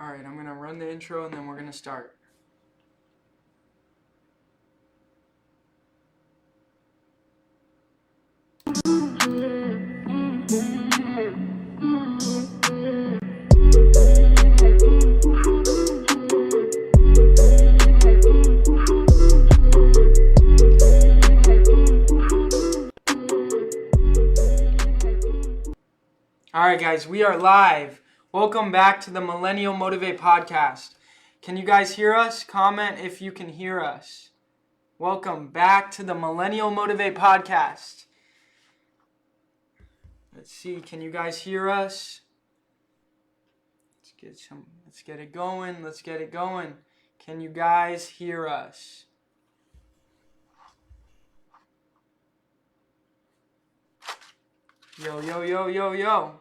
All right, I'm going to run the intro and then we're going to start. All right, guys, we are live. Welcome back to the Millennial Motivate podcast. Can you guys hear us? Comment if you can hear us. Welcome back to the Millennial Motivate podcast. Let's see, can you guys hear us? Let's get it going. Can you guys hear us? Yo, yo, yo, yo, yo.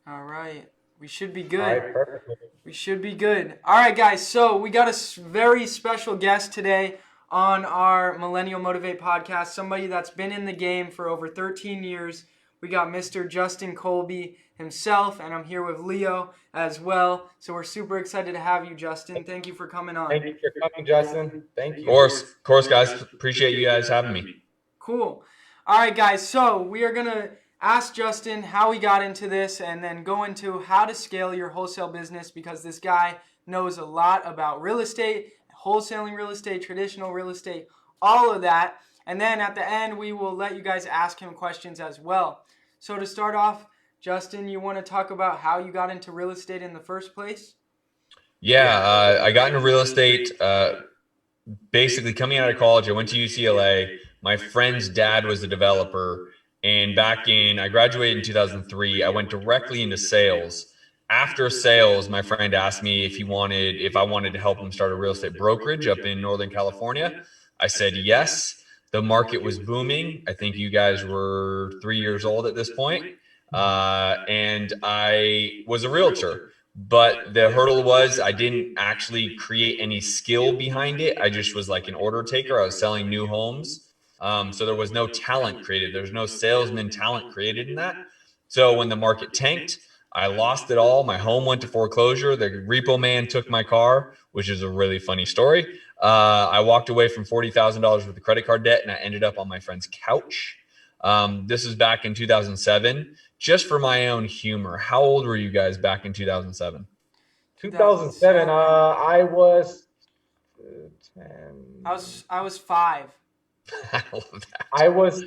All right. We should be good. All right, perfect. We should be good. All right, guys. So we got a very special guest today on our Millennial Motivate podcast. Somebody that's been in the game for over 13 years. We got Mr. Justin Colby himself, and I'm here with Leo as well. So we're super excited to have you, Justin. Thank you for coming on. Thank you for coming, Justin. Thank you. Of course, guys. Appreciate you guys having me. Cool. All right, guys. So we are going to ask Justin how he got into this and then go into how to scale your wholesale business, because this guy knows a lot about real estate, wholesaling real estate, traditional real estate, all of that. And then at the end, we will let you guys ask him questions as well. So to start off, Justin, you want to talk about how you got into real estate in the first place? Yeah, I got into real estate basically coming out of college. I went to UCLA. My friend's dad was a developer. And I graduated in 2003. I went directly into sales. After sales, my friend asked me if I wanted to help him start a real estate brokerage up in Northern California. I said yes. The market was booming. I think you guys were 3 years old at this point. And I was a realtor. But the hurdle was I didn't actually create any skill behind it. I just was like an order taker. I was selling new homes. So there was no talent created. There was no salesman talent created in that. So when the market tanked, I lost it all. My home went to foreclosure. The repo man took my car, which is a really funny story. I walked away from $40,000 worth of credit card debt, and I ended up on my friend's couch. This is back in 2007. Just for my own humor, how old were you guys back in 2007? 2007. I was 10. I was 5. I love that.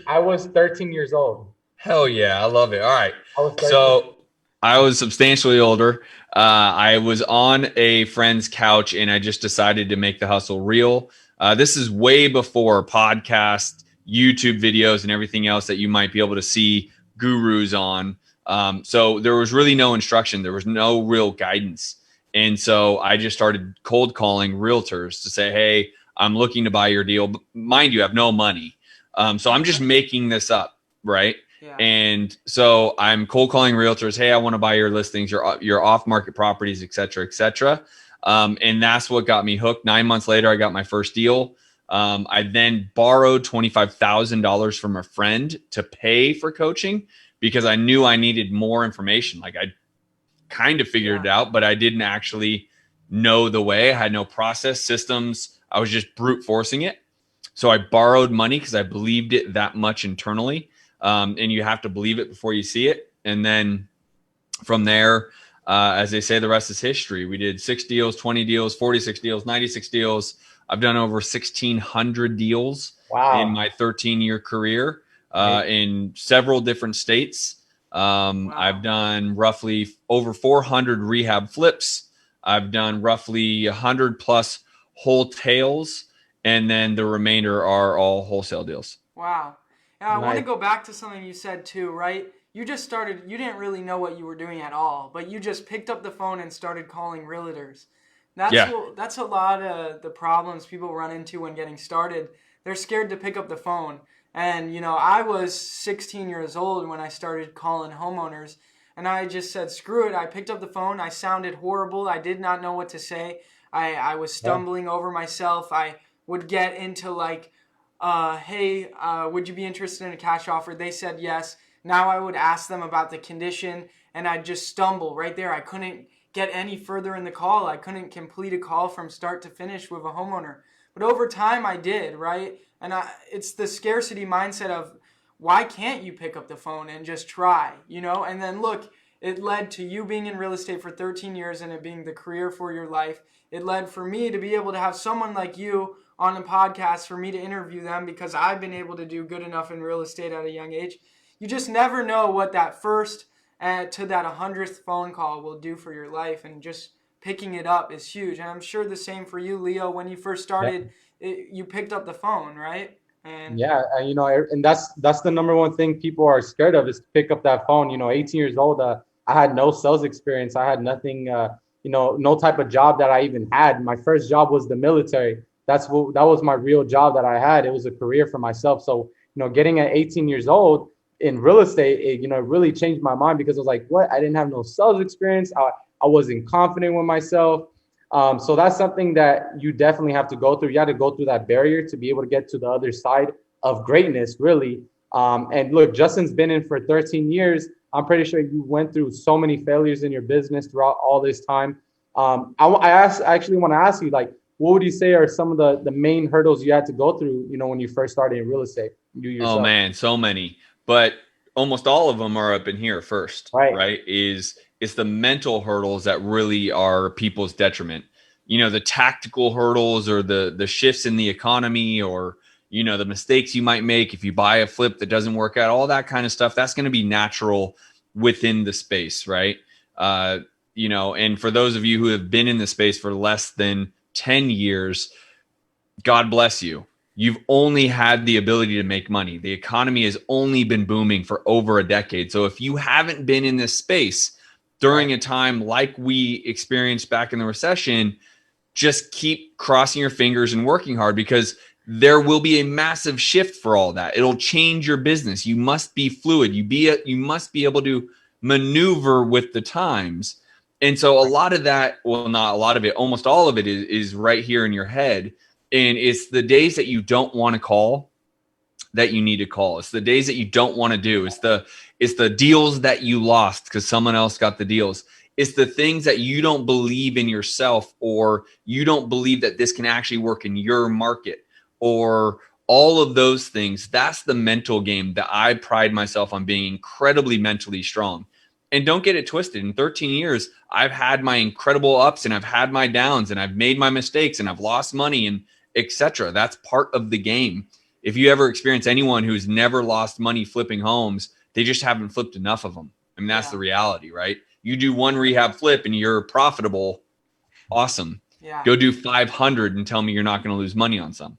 I was 13 years old. Hell yeah, I love it. All right. So I was substantially older. I was on a friend's couch, and I just decided to make the hustle real. This is way before podcasts, YouTube videos, and everything else that you might be able to see gurus on. So there was really no instruction. There was no real guidance. And so I just started cold calling realtors to say, hey, I'm looking to buy your deal. But mind you, I have no money. So I'm just making this up, right? Yeah. And so I'm cold calling realtors. Hey, I want to buy your listings, your off-market properties, et cetera, et cetera. And that's what got me hooked. 9 months later, I got my first deal. I then borrowed $25,000 from a friend to pay for coaching because I knew I needed more information. Like I kind of figured it out, but I didn't actually know the way. I had no process systems. I was just brute forcing it. So I borrowed money because I believed it that much internally. And you have to believe it before you see it. And then from there, as they say, the rest is history. We did 6 deals, 20 deals, 46 deals, 96 deals. I've done over 1,600 deals in my 13-year career in several different states. I've done roughly over 400 rehab flips. I've done roughly 100 plus wholesales, and then the remainder are all wholesale deals. Wow. Now, I want to go back to something you said too, right? You just started, you didn't really know what you were doing at all, but you just picked up the phone and started calling realtors. That's a lot of the problems people run into when getting started. They're scared to pick up the phone. And, I was 16 years old when I started calling homeowners, and I just said, screw it. I picked up the phone. I sounded horrible. I did not know what to say. I was stumbling over myself. I would get into like, hey, would you be interested in a cash offer? They said yes. Now I would ask them about the condition, and I'd just stumble right there. I couldn't get any further in the call. I couldn't complete a call from start to finish with a homeowner. But over time I did, right? And it's the scarcity mindset of, why can't you pick up the phone and just try, you know? And then look, it led to you being in real estate for 13 years and it being the career for your life. It led for me to be able to have someone like you on a podcast for me to interview them, because I've been able to do good enough in real estate at a young age. You just never know what that first to that 100th phone call will do for your life, and just picking it up is huge. And I'm sure the same for you, Leo. When you first started, you picked up the phone, right? And you know, and that's the number one thing people are scared of, is to pick up that phone. You know, 18 years old, I had no sales experience. I had nothing, you know, no type of job that I even had. My first job was the military. That was my real job that I had. It was a career for myself. So, you know, getting at 18 years old in real estate, it really changed my mind, because I was like, what? I didn't have no sales experience. I wasn't confident with myself. So that's something that you definitely have to go through. You have to go through that barrier to be able to get to the other side of greatness, really. And look, Justin's been in for 13 years. I'm pretty sure you went through so many failures in your business throughout all this time. I actually want to ask you, like, what would you say are some of the main hurdles you had to go through, you know, when you first started in real estate? You yourself. Oh man, so many, but almost all of them are up in here first, right? It's the mental hurdles that really are people's detriment. You know, the tactical hurdles, or the shifts in the economy, or, you know, the mistakes you might make if you buy a flip that doesn't work out, all that kind of stuff. That's going to be natural within the space, right? You know, and for those of you who have been in the space for less than 10 years, God bless you. You've only had the ability to make money. The economy has only been booming for over a decade. So if you haven't been in this space during a time like we experienced back in the recession, just keep crossing your fingers and working hard, because there will be a massive shift for all that. It'll change your business. You must be fluid. You must be able to maneuver with the times. And so a lot of that, well, not a lot of it, almost all of it is right here in your head. And it's the days that you don't want to call that you need to call. It's the days that you don't want to do. It's the deals that you lost because someone else got the deals. It's the things that you don't believe in yourself, or you don't believe that this can actually work in your market, or all of those things. That's the mental game that I pride myself on being incredibly mentally strong. And don't get it twisted. In 13 years, I've had my incredible ups and I've had my downs, and I've made my mistakes and I've lost money and etc. That's part of the game. If you ever experience anyone who's never lost money flipping homes, they just haven't flipped enough of them. I mean, that's the reality, right? You do one rehab flip and you're profitable. Awesome. Yeah. Go do 500 and tell me you're not going to lose money on some.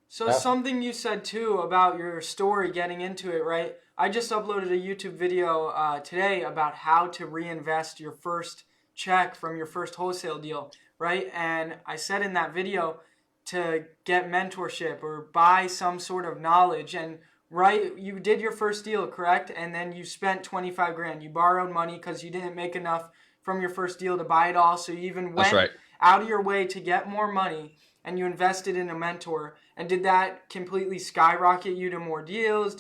So something you said too about your story, getting into it, right? I just uploaded a YouTube video today about how to reinvest your first check from your first wholesale deal, right? And I said in that video to get mentorship or buy some sort of knowledge. And right, you did your first deal, correct? And then you spent 25 grand. You borrowed money because you didn't make enough from your first deal to buy it all. So you even went out of your way to get more money, and you invested in a mentor. And did that completely skyrocket you to more deals?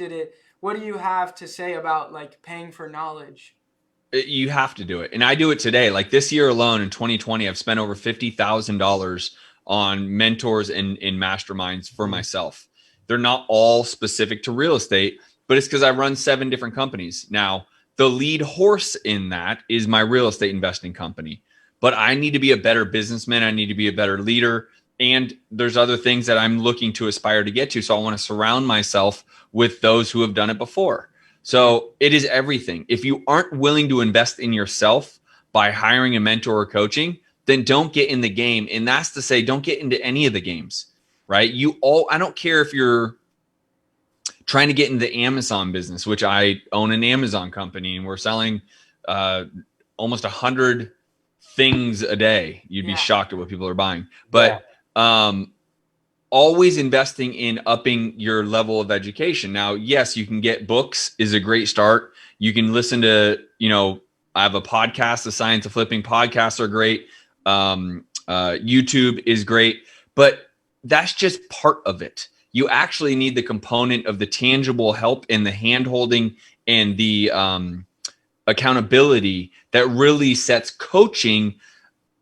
What do you have to say about like paying for knowledge? You have to do it. And I do it today. Like this year alone in 2020, I've spent over $50,000 on mentors and masterminds for myself. They're not all specific to real estate, but it's because I run 7 different companies. Now, the lead horse in that is my real estate investing company. But I need to be a better businessman. I need to be a better leader. And there's other things that I'm looking to aspire to get to. So I want to surround myself with those who have done it before. So it is everything. If you aren't willing to invest in yourself by hiring a mentor or coaching, then don't get in the game. And that's to say, don't get into any of the games, right? I don't care if you're trying to get into the Amazon business, which I own an Amazon company and we're selling almost 100 things a day. You'd be shocked at what people are buying. But always investing in upping your level of education. Now, yes, you can get books is a great start. You can listen to, I have a podcast, the Science of Flipping podcasts are great. YouTube is great, but that's just part of it. You actually need the component of the tangible help and the hand holding and the accountability that really sets coaching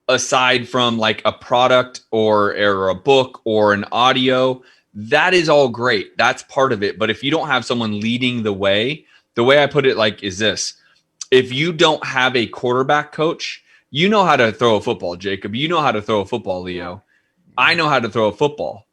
aside from like a product or a book or an audio. That is all great. That's part of it. But if you don't have someone leading the way I put it like is this: if you don't have a quarterback coach, you know how to throw a football, Jacob. You know how to throw a football, Leo. I know how to throw a football.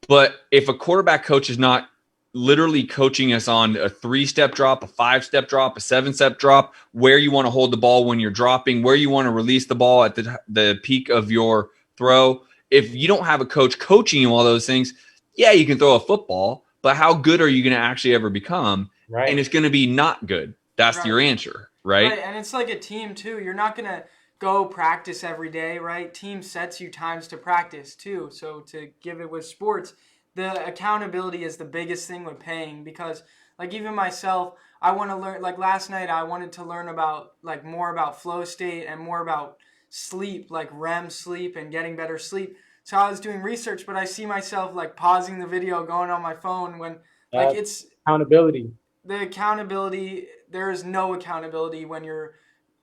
But if a quarterback coach is not literally coaching us on a 3-step drop, a 5-step drop, a 7-step drop, where you want to hold the ball when you're dropping, where you want to release the ball at the peak of your throw. If you don't have a coach coaching you all those things, yeah, you can throw a football, but how good are you going to actually ever become? Right. And it's going to be not good. That's your answer, right? Right, and it's like a team too. You're not going to go practice every day, right? Team sets you times to practice too. So to give it with sports, the accountability is the biggest thing with paying, because like even myself, I want to learn, like last night I wanted to learn about like more about flow state and more about sleep, like REM sleep and getting better sleep. So I was doing research, but I see myself like pausing the video, going on my phone when like it's accountability. The accountability, there is no accountability when you're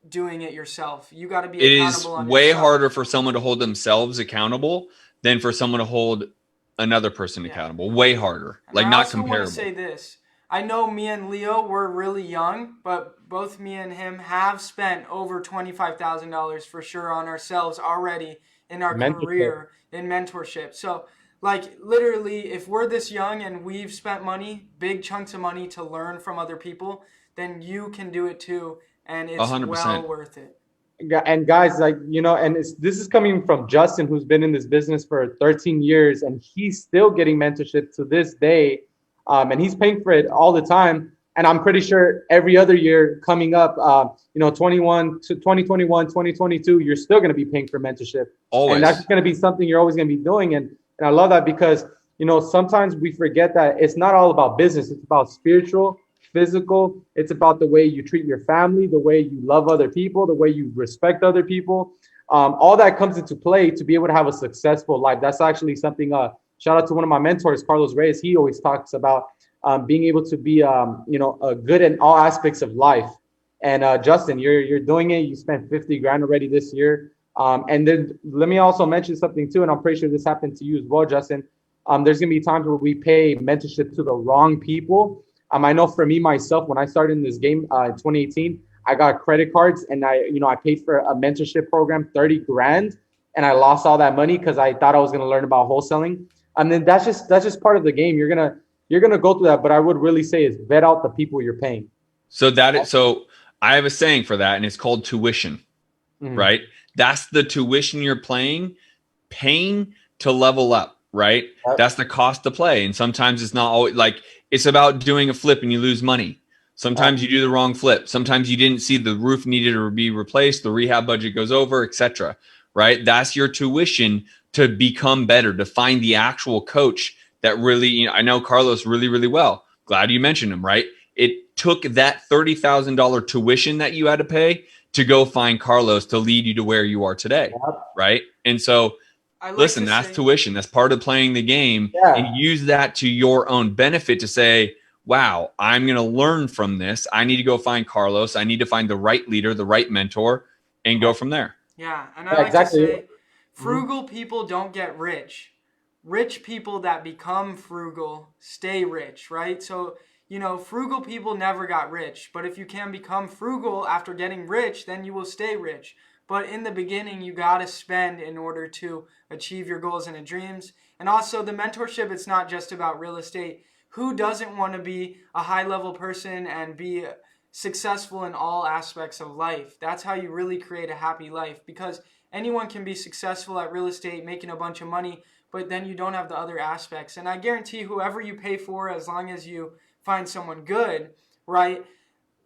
doing it yourself. You got to be accountable on yourself. It is way harder for someone to hold themselves accountable than for someone to hold another person accountable. Way harder. Like not comparable. I also want to say this. I know me and Leo were really young, but both me and him have spent over $25,000 for sure on ourselves already in our career in mentorship. So like literally, if we're this young and we've spent money, big chunks of money to learn from other people, then you can do it too. And it's 100%. Well worth it. And guys, like, you know, and this is coming from Justin, who's been in this business for 13 years, and he's still getting mentorship to this day. And he's paying for it all the time. And I'm pretty sure every other year coming up, 2021, 2022, you're still going to be paying for mentorship. Always. And that's going to be something you're always going to be doing. And I love that because, you know, sometimes we forget that it's not all about business. It's about spiritual, physical. It's about the way you treat your family, the way you love other people, the way you respect other people. All that comes into play to be able to have a successful life. That's actually something, shout out to one of my mentors, Carlos Reyes. He always talks about being able to be, good in all aspects of life. And Justin, you're doing it. You spent 50 grand already this year. And then let me also mention something too, and I'm pretty sure this happened to you as well, Justin. There's gonna be times where we pay mentorship to the wrong people. I know for me, myself, when I started in this game in 2018, I got credit cards and I paid for a mentorship program, 30 grand, and I lost all that money because I thought I was going to learn about wholesaling. And then that's just part of the game. You're gonna go through that, but I would really say is vet out the people you're paying. So I have a saying for that, and it's called tuition, right? That's the tuition you're paying to level up. Right? Yep. That's the cost to play. And sometimes it's not always like it's about doing a flip and you lose money. Sometimes you do the wrong flip. Sometimes you didn't see the roof needed to be replaced. The rehab budget goes over, etc. Right? That's your tuition to become better, to find the actual coach that really, I know Carlos really, really well. Glad you mentioned him, right? It took that $30,000 tuition that you had to pay to go find Carlos to lead you to where you are today. Yep. Right? And so listen, that's tuition. That's part of playing the game. Yeah. And use that to your own benefit to say, wow, I'm going to learn from this. I need to go find Carlos. I need to find the right leader, the right mentor, and go from there. Yeah. And I like to say, frugal people don't get rich. Rich people that become frugal stay rich, right? So, frugal people never got rich. But if you can become frugal after getting rich, then you will stay rich. But in the beginning, you got to spend in order to achieve your goals and dreams. And also the mentorship, it's not just about real estate. Who doesn't want to be a high-level person and be successful in all aspects of life? That's how you really create a happy life, because anyone can be successful at real estate, making a bunch of money, but then you don't have the other aspects. And I guarantee whoever you pay for, as long as you find someone good, right,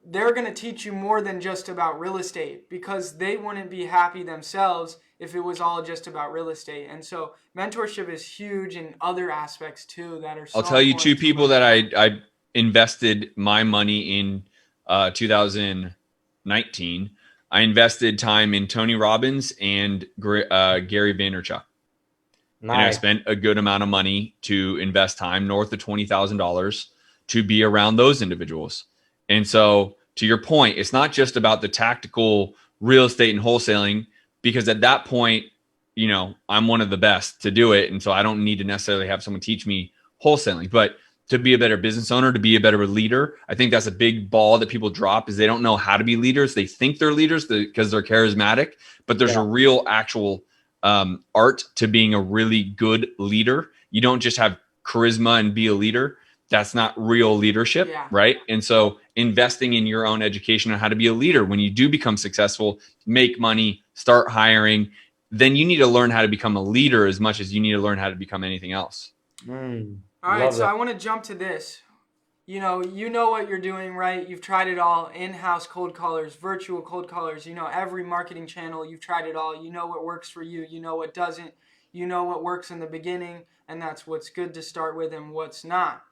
they're going to teach you more than just about real estate, because they wouldn't be happy themselves if it was all just about real estate. And so mentorship is huge in other aspects too that are so I'll tell you two people that I invested my money in 2019. I invested time in Tony Robbins and Gary Vaynerchuk. Nice. And I spent a good amount of money to invest time, north of $20,000, to be around those individuals. And so to your point, it's not just about the tactical real estate and wholesaling, because at that point, you know, I'm one of the best to do it. And so I don't need to necessarily have someone teach me wholesaling, but to be a better business owner, to be a better leader. I think that's a big ball that people drop, is they don't know how to be leaders. They think they're leaders because they're charismatic, but there's a real actual art to being a really good leader. You don't just have charisma and be a leader. That's not real leadership, right? And so investing in your own education on how to be a leader, when you do become successful, make money, start hiring, then you need to learn how to become a leader as much as you need to learn how to become anything else. All right, so I want to jump to this. You know what you're doing, right? You've tried it all. In-house cold callers, virtual cold callers, every marketing channel, you've tried it all. You know what works for you. You know what doesn't. You know what works in the beginning, and that's what's good to start with and what's not.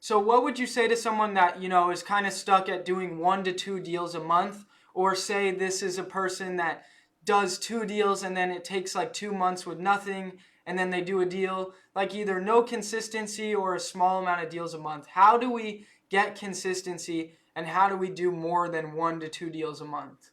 So what would you say to someone that, is kind of stuck at doing 1 to 2 deals a month? Or say this is a person that does 2 deals and then it takes like 2 months with nothing, and then they do a deal, like either no consistency or a small amount of deals a month. How do we get consistency, and how do we do more than 1 to 2 deals a month?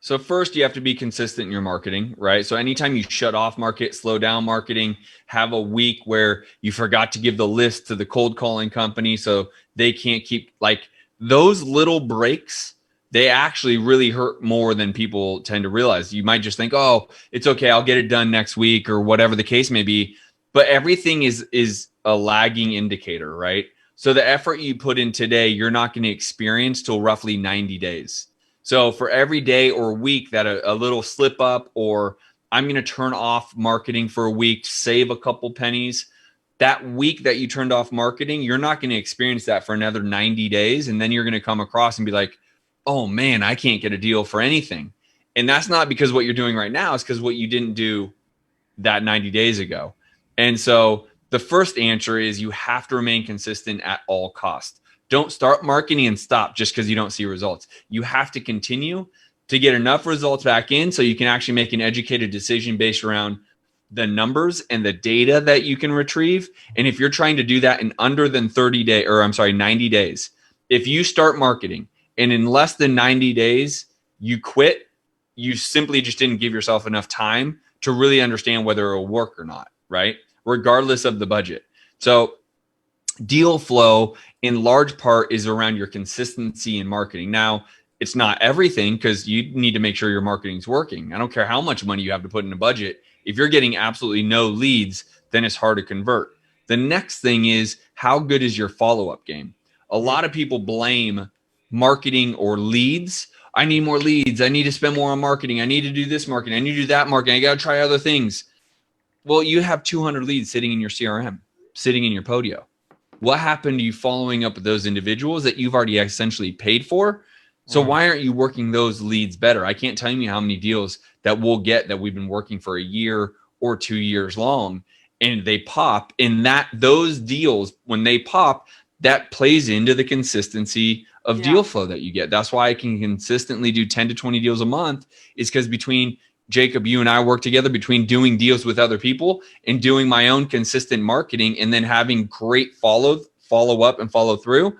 So first, you have to be consistent in your marketing, right? So anytime you shut off market, slow down marketing, have a week where you forgot to give the list to the cold calling company so they can't keep, like, those little breaks, they actually really hurt more than people tend to realize. You might just think, oh, it's okay, I'll get it done next week or whatever the case may be. But everything is a lagging indicator, right? So the effort you put in today, you're not going to experience till roughly 90 days. So for every day or week that a little slip up, or I'm going to turn off marketing for a week, save a couple pennies, that week that you turned off marketing, you're not going to experience that for another 90 days. And then you're going to come across and be like, oh man, I can't get a deal for anything. And that's not because what you're doing right now, it's because what you didn't do that 90 days ago. And so the first answer is you have to remain consistent at all costs. Don't start marketing and stop just because you don't see results. You have to continue to get enough results back in so you can actually make an educated decision based around the numbers and the data that you can retrieve. And if you're trying to do that in under than 90 days, if you start marketing and in less than 90 days, you quit, you simply just didn't give yourself enough time to really understand whether it will work or not, right? Regardless of the budget. So deal flow in large part is around your consistency in marketing. Now, it's not everything, because you need to make sure your marketing is working. I don't care how much money you have to put in a budget. If you're getting absolutely no leads, then it's hard to convert. The next thing is, how good is your follow-up game? A lot of people blame marketing or leads. I need more leads. I need to spend more on marketing. I need to do this marketing. I need to do that marketing. I got to try other things. Well, you have 200 leads sitting in your CRM, sitting in your Podio. What happened to you following up with those individuals that you've already essentially paid for? So why aren't you working those leads better? I can't tell you how many deals that we'll get that we've been working for a year or 2 years long, and they pop. And those deals, when they pop, that plays into the consistency of deal flow that you get. That's why I can consistently do 10 to 20 deals a month, is because between Jacob, you and I work together, between doing deals with other people and doing my own consistent marketing, and then having great follow up and follow through.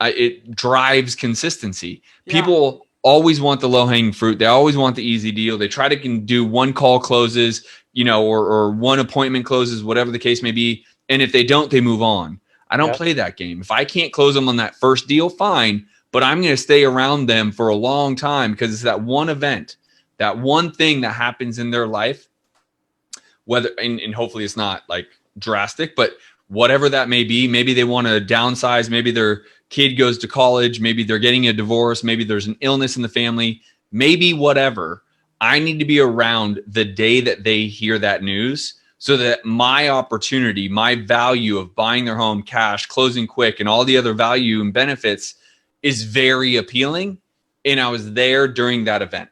It drives consistency. People always want the low hanging fruit. They always want the easy deal. They try to do one call closes, or one appointment closes, whatever the case may be. And if they don't, they move on. I don't play that game. If I can't close them on that first deal, fine, but I'm going to stay around them for a long time, because it's that one event, that one thing that happens in their life, whether, and hopefully it's not like drastic, but whatever that may be. Maybe they want to downsize. Maybe their kid goes to college. Maybe they're getting a divorce. Maybe there's an illness in the family. Maybe whatever. I need to be around the day that they hear that news, so that my opportunity, my value of buying their home cash, closing quick, and all the other value and benefits is very appealing. And I was there during that event.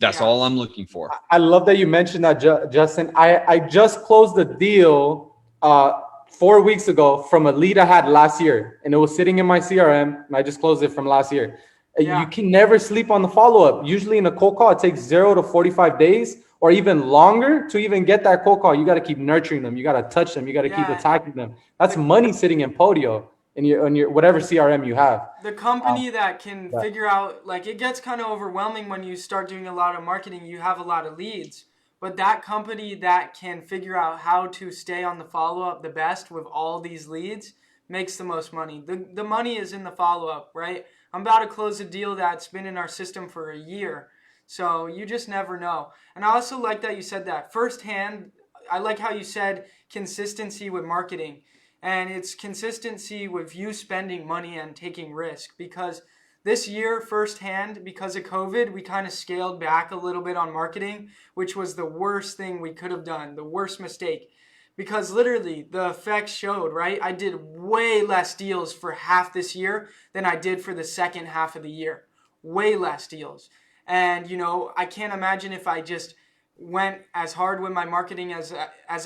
That's all I'm looking for. I love that you mentioned that, Justin. I just closed the deal 4 weeks ago from a lead I had last year, and it was sitting in my CRM, and I just closed it from last year. You can never sleep on the follow-up. Usually in a cold call, it takes 0 to 45 days or even longer to even get that cold call. You got to keep nurturing them. You got to touch them. You got to keep attacking them. That's money sitting in Podio. in your whatever CRM you have. The company that can figure out, like, it gets kind of overwhelming when you start doing a lot of marketing. You have a lot of leads, but that company that can figure out how to stay on the follow-up the best with all these leads makes the most money. The money is in the follow-up, right? I'm about to close a deal that's been in our system for a year. So you just never know. And I also like that you said that firsthand. I like how you said consistency with marketing. And it's consistency with you spending money and taking risk, because this year firsthand, because of COVID, we kind of scaled back a little bit on marketing, which was the worst thing we could have done, the worst mistake, because literally the effects showed, right? I did way less deals for half this year than I did for the second half of the year, way less deals. And, you know, I can't imagine if I just went as hard with my marketing as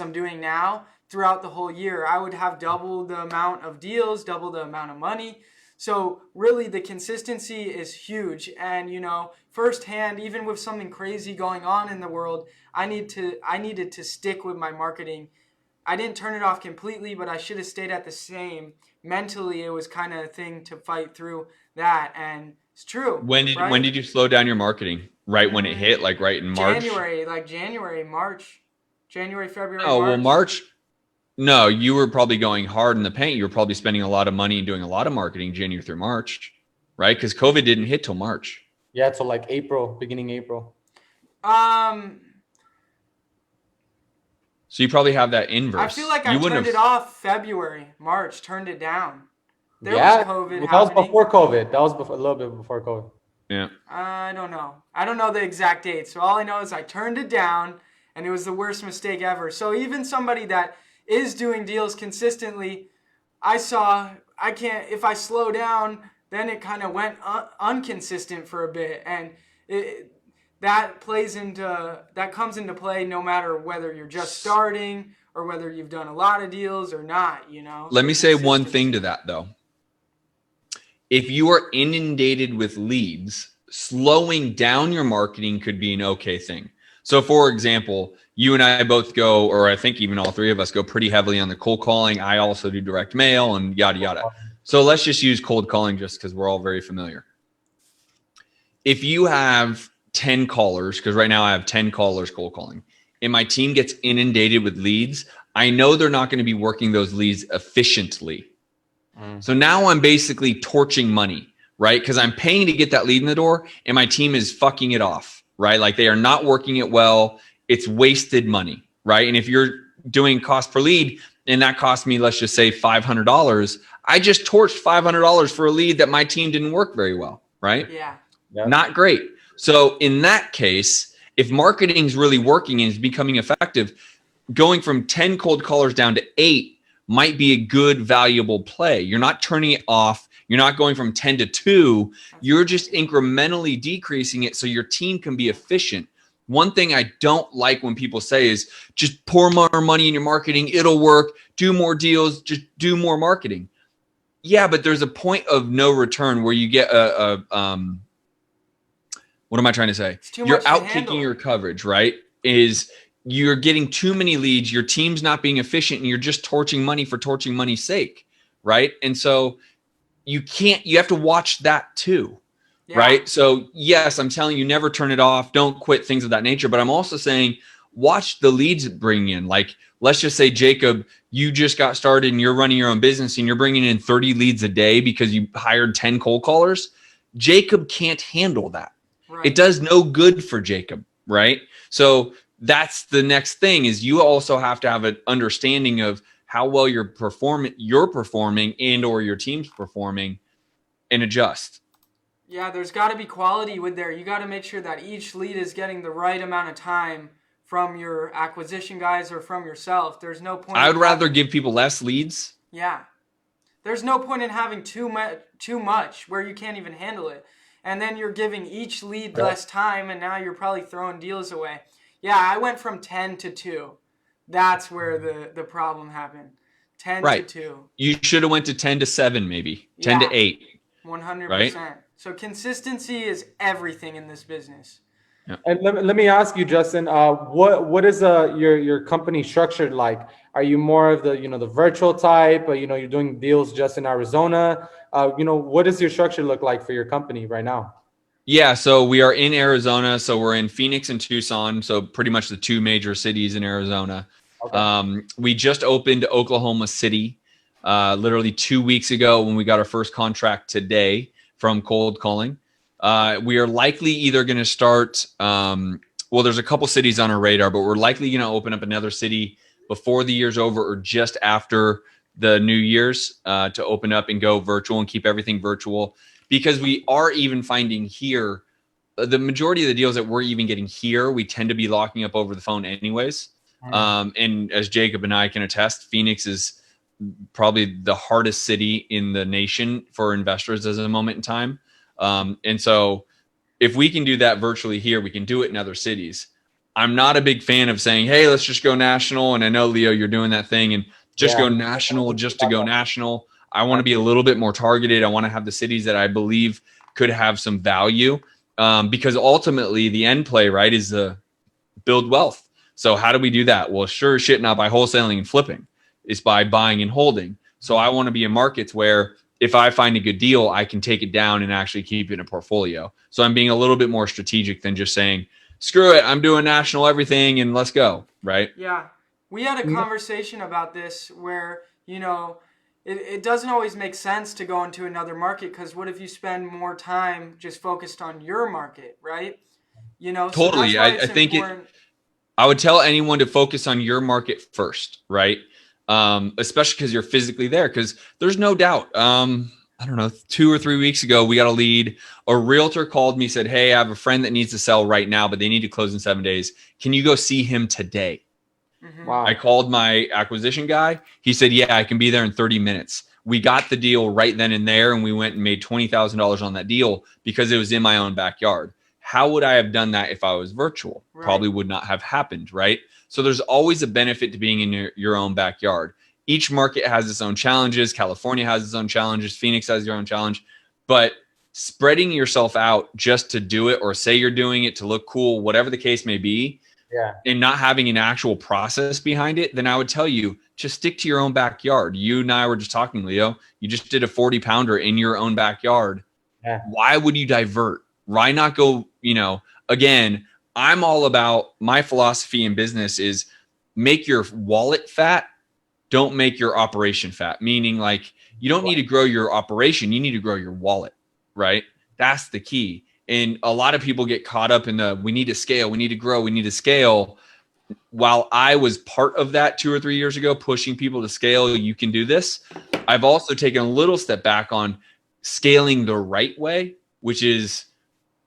I'm doing now throughout the whole year. I would have double the amount of deals, double the amount of money. So really the consistency is huge. And, you know, firsthand, even with something crazy going on in the world, I needed to stick with my marketing. I didn't turn it off completely, but I should have stayed at the same. Mentally, it was kind of a thing to fight through that. And it's true. When did you slow down your marketing? Right when it hit, like right in March? January, February, Oh, March. well, March. No, you were probably going hard in the paint. You were probably spending a lot of money and doing a lot of marketing January through March, right? Because COVID didn't hit till March. Yeah, so like beginning April. So you probably have that inverse. I feel like I turned it off February, March, turned it down. There was COVID happening. That was before COVID. That was a little bit before COVID. Yeah. I don't know. I don't know the exact date. So all I know is I turned it down, and it was the worst mistake ever. So even somebody that is doing deals consistently, if I slow down, then it kind of went inconsistent for a bit. And that comes into play no matter whether you're just starting or whether you've done a lot of deals or not, you know. Let me say one thing to that, though. If you are inundated with leads, slowing down your marketing could be an okay thing. So for example, you and I both go, or I think even all three of us go pretty heavily on the cold calling. I also do direct mail and yada, yada. So let's just use cold calling just because we're all very familiar. If you have 10 callers, because right now I have 10 callers cold calling, and my team gets inundated with leads, I know they're not going to be working those leads efficiently. So now I'm basically torching money, right? Because I'm paying to get that lead in the door and my team is fucking it off, right? Like they are not working it well. It's wasted money, right? And if you're doing cost per lead and that cost me, let's just say $500, I just torched $500 for a lead that my team didn't work very well, right? Yeah. Not great. So in that case, if marketing is really working and is becoming effective, going from 10 cold callers down to 8 might be a good, valuable play. You're not turning it off. You're not going from 10 to 2. You're just incrementally decreasing it so your team can be efficient. One thing I don't like when people say is just pour more money in your marketing. It'll work. Do more deals. Just do more marketing. Yeah, but there's a point of no return where you get what am I trying to say? You're out kicking your coverage, right? You're getting too many leads, your team's not being efficient, and you're just torching money for torching money's sake, right? And so you have to watch that too, right? So yes, I'm telling you, never turn it off, don't quit, things of that nature. But I'm also saying, watch the leads bring in. Like, let's just say, Jacob, you just got started and you're running your own business and you're bringing in 30 leads a day because you hired 10 cold callers. Jacob can't handle that. Right. It does no good for Jacob, right? So that's the next thing, is you also have to have an understanding of how well you're performing and or your team's performing, and adjust. Yeah, there's got to be quality with there. You got to make sure that each lead is getting the right amount of time from your acquisition guys or from yourself. There's no point. I would rather give people less leads. Yeah. There's no point in having too much where you can't even handle it. And then you're giving each lead less time, and now you're probably throwing deals away. Yeah, I went from 10 to 2. That's where the problem happened. 10 to 2. You should have went to 10 to 7 maybe. 10 to 8. 100%. Right? So consistency is everything in this business. Yeah. And let me ask you, Justin, what is your company structured like? Are you more of the, the virtual type? You're doing deals just in Arizona. What does your structure look like for your company right now? Yeah, so we are in Arizona. So we're in Phoenix and Tucson. So pretty much the two major cities in Arizona. Okay. We just opened Oklahoma City literally 2 weeks ago when we got our first contract today from cold calling. We are likely either going to start, well, there's a couple cities on our radar, but we're likely going to open up another city before the year's over or just after the New Year's to open up and go virtual and keep everything virtual. Because we are even finding here, the majority of the deals that we're even getting here, we tend to be locking up over the phone anyways. And as Jacob and I can attest, Phoenix is probably the hardest city in the nation for investors as a moment in time. And so if we can do that virtually here, we can do it in other cities. I'm not a big fan of saying, hey, let's just go national. And I know, Leo, you're doing that thing and just go national just to go national. I want to be a little bit more targeted. I want to have the cities that I believe could have some value because ultimately the end play, right, is to build wealth. So how do we do that? Well, sure shit, not by wholesaling and flipping. It's by buying and holding. So I want to be in markets where if I find a good deal, I can take it down and actually keep it in a portfolio. So I'm being a little bit more strategic than just saying, screw it, I'm doing national everything and let's go, right? Yeah. We had a conversation about this where, it doesn't always make sense to go into another market because what if you spend more time just focused on your market, right? Totally. So that's why I think important. I would tell anyone to focus on your market first, right? Especially because you're physically there. Because there's no doubt. I don't know, 2 or 3 weeks ago, we got a lead. A realtor called me, said, hey, I have a friend that needs to sell right now, but they need to close in 7 days. Can you go see him today? Wow. I called my acquisition guy. He said, yeah, I can be there in 30 minutes. We got the deal right then and there, and we went and made $20,000 on that deal because it was in my own backyard. How would I have done that if I was virtual? Right. Probably would not have happened, right? So there's always a benefit to being in your own backyard. Each market has its own challenges. California has its own challenges. Phoenix has your own challenge. But spreading yourself out just to do it or say you're doing it to look cool, whatever the case may be, and not having an actual process behind it, then I would tell you, just stick to your own backyard. You and I were just talking, Leo. You just did a 40 pounder in your own backyard. Yeah. Why would you divert? Why not go, again, I'm all about my philosophy in business is make your wallet fat. Don't make your operation fat. Meaning like you don't need to grow your operation. You need to grow your wallet, right? That's the key. And a lot of people get caught up in we need to scale, we need to grow, we need to scale. While I was part of that 2 or 3 years ago, pushing people to scale, you can do this. I've also taken a little step back on scaling the right way, which is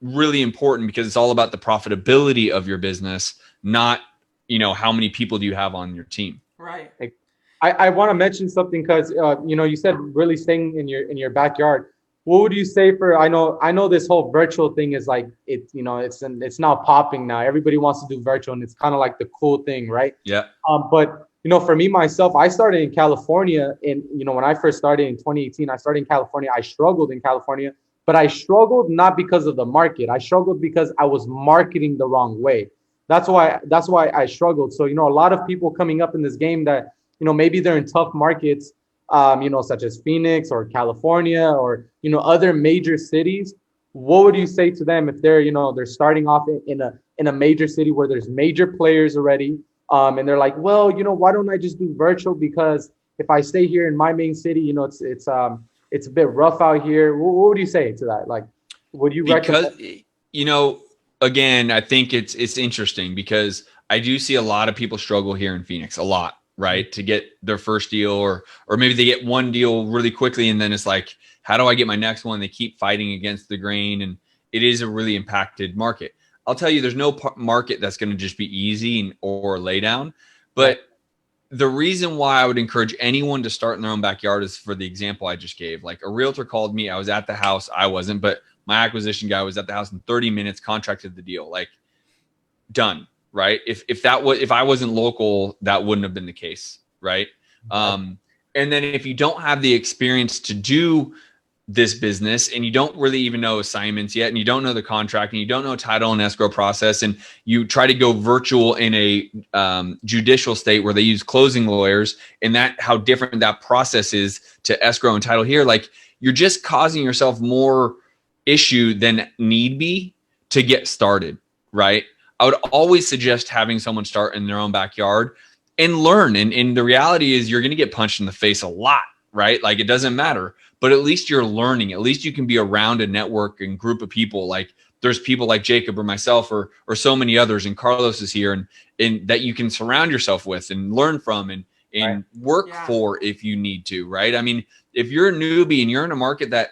really important because it's all about the profitability of your business, not, how many people do you have on your team? Right. I want to mention something because you said really staying in your backyard. What would you say for I know this whole virtual thing is like it's now popping now. Everybody wants to do virtual and it's kind of like the cool thing, right? Yeah. But for me myself, I started in California and when I first started in 2018, I started in California. I struggled in California, but I struggled not because of the market. I struggled because I was marketing the wrong way. That's why I struggled. So a lot of people coming up in this game that maybe they're in tough markets, such as Phoenix or California or, other major cities. What would you say to them if they're, they're starting off in a major city where there's major players already? And they're like, well, why don't I just do virtual? Because if I stay here in my main city, it's a bit rough out here. What would you say to that? Like, would you recommend? Because, again, I think it's interesting because I do see a lot of people struggle here in Phoenix, a lot, right? To get their first deal or maybe they get one deal really quickly and then it's like, how do I get my next one? They keep fighting against the grain and it is a really impacted market. I'll tell you, there's no market that's going to just be easy or lay down. But the reason why I would encourage anyone to start in their own backyard is for the example I just gave. Like a realtor called me. I was at the house. I wasn't, but my acquisition guy was at the house in 30 minutes, contracted the deal, like done. Right. If I wasn't local, that wouldn't have been the case. Right. And then if you don't have the experience to do this business and you don't really even know assignments yet, and you don't know the contract, and you don't know title and escrow process, and you try to go virtual in a judicial state where they use closing lawyers, and that how different that process is to escrow and title here, like you're just causing yourself more issue than need be to get started, right? I would always suggest having someone start in their own backyard and learn. And the reality is you're going to get punched in the face a lot, right? Like it doesn't matter, but at least you're learning. At least you can be around a network and group of people. Like there's people like Jacob or myself or so many others, and Carlos is here, and that you can surround yourself with and learn from and work for if you need to, right? I mean, if you're a newbie and you're in a market that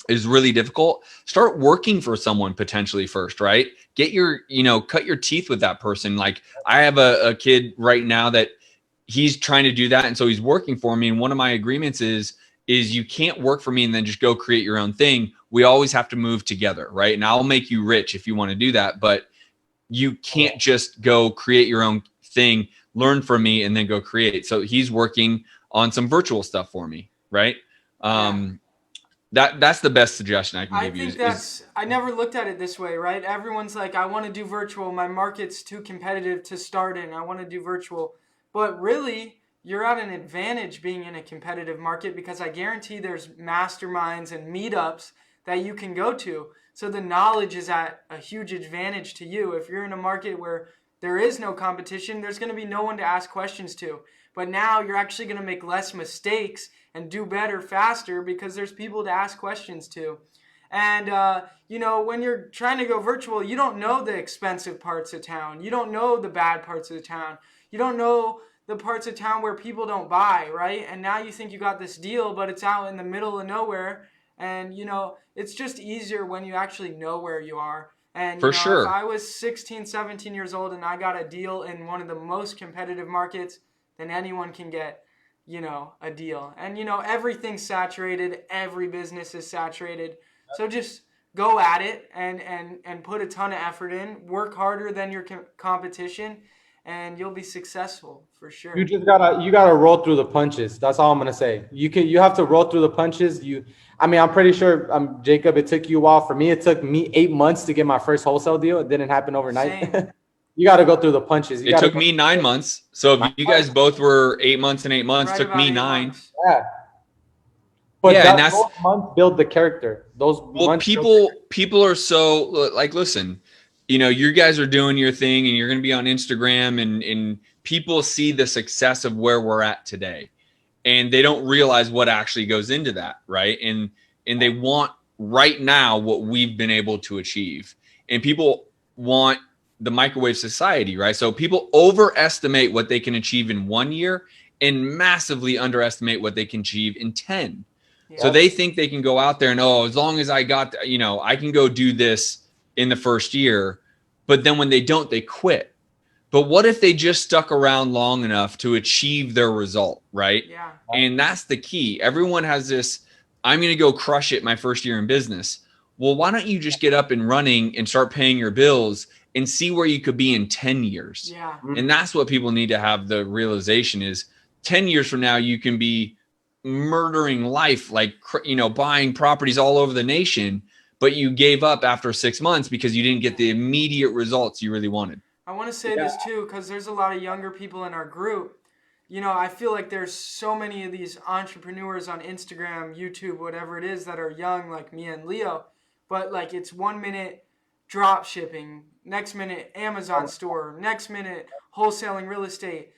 is really difficult, start working for someone potentially first, right? Get your, cut your teeth with that person. Like I have a kid right now that he's trying to do that. And so he's working for me. And one of my agreements is you can't work for me and then just go create your own thing. We always have to move together, right? And I'll make you rich if you want to do that, but you can't just go create your own thing, learn from me, and then go create. So he's working on some virtual stuff for me, right? That's the best suggestion I can give you. I never looked at it this way, right? Everyone's like, I want to do virtual. My market's too competitive to start in. I want to do virtual. But really, you're at an advantage being in a competitive market, because I guarantee there's masterminds and meetups that you can go to. So the knowledge is at a huge advantage to you. If you're in a market where there is no competition, there's going to be no one to ask questions to. But now you're actually going to make less mistakes and do better faster because there's people to ask questions to. And, when you're trying to go virtual, you don't know the expensive parts of town. You don't know the bad parts of the town. You don't know the parts of town where people don't buy, right? And now you think you got this deal, but it's out in the middle of nowhere. And, it's just easier when you actually know where you are. And For sure. If I was 16, 17 years old and I got a deal in one of the most competitive markets, then anyone can get, a deal. And, everything's saturated. Every business is saturated. So just go at it and put a ton of effort in. Work harder than your competition, and you'll be successful for sure. You gotta roll through the punches. That's all I'm gonna say. You have to roll through the punches. I'm pretty sure, Jacob, it took you a while. For me, it took me 8 months to get my first wholesale deal. It didn't happen overnight. You got to go through the punches. It took me 9 months. So if you guys both were 8 months and 8 months, Right, took me 9. Yeah. But those months build the character. People are so like, listen, you guys are doing your thing and you're going to be on Instagram and people see the success of where we're at today, and they don't realize what actually goes into that. Right. And they want right now what we've been able to achieve, and people want the microwave society, right? So people overestimate what they can achieve in 1 year and massively underestimate what they can achieve in 10. Yeah. So they think they can go out there and, as long as I got, I can go do this in the first year, but then when they don't, they quit. But what if they just stuck around long enough to achieve their result, right? Yeah. And that's the key. Everyone has this, I'm going to go crush it my first year in business. Well, why don't you just get up and running and start paying your bills and see where you could be in 10 years. Yeah. And that's what people need to have the realization is 10 years from now, you can be murdering life, like, buying properties all over the nation, but you gave up after 6 months because you didn't get the immediate results you really wanted. I want to say this too, because there's a lot of younger people in our group. I feel like there's so many of these entrepreneurs on Instagram, YouTube, whatever it is, that are young like me and Leo, but like it's 1 minute drop shipping, next minute Amazon store, next minute wholesaling real estate,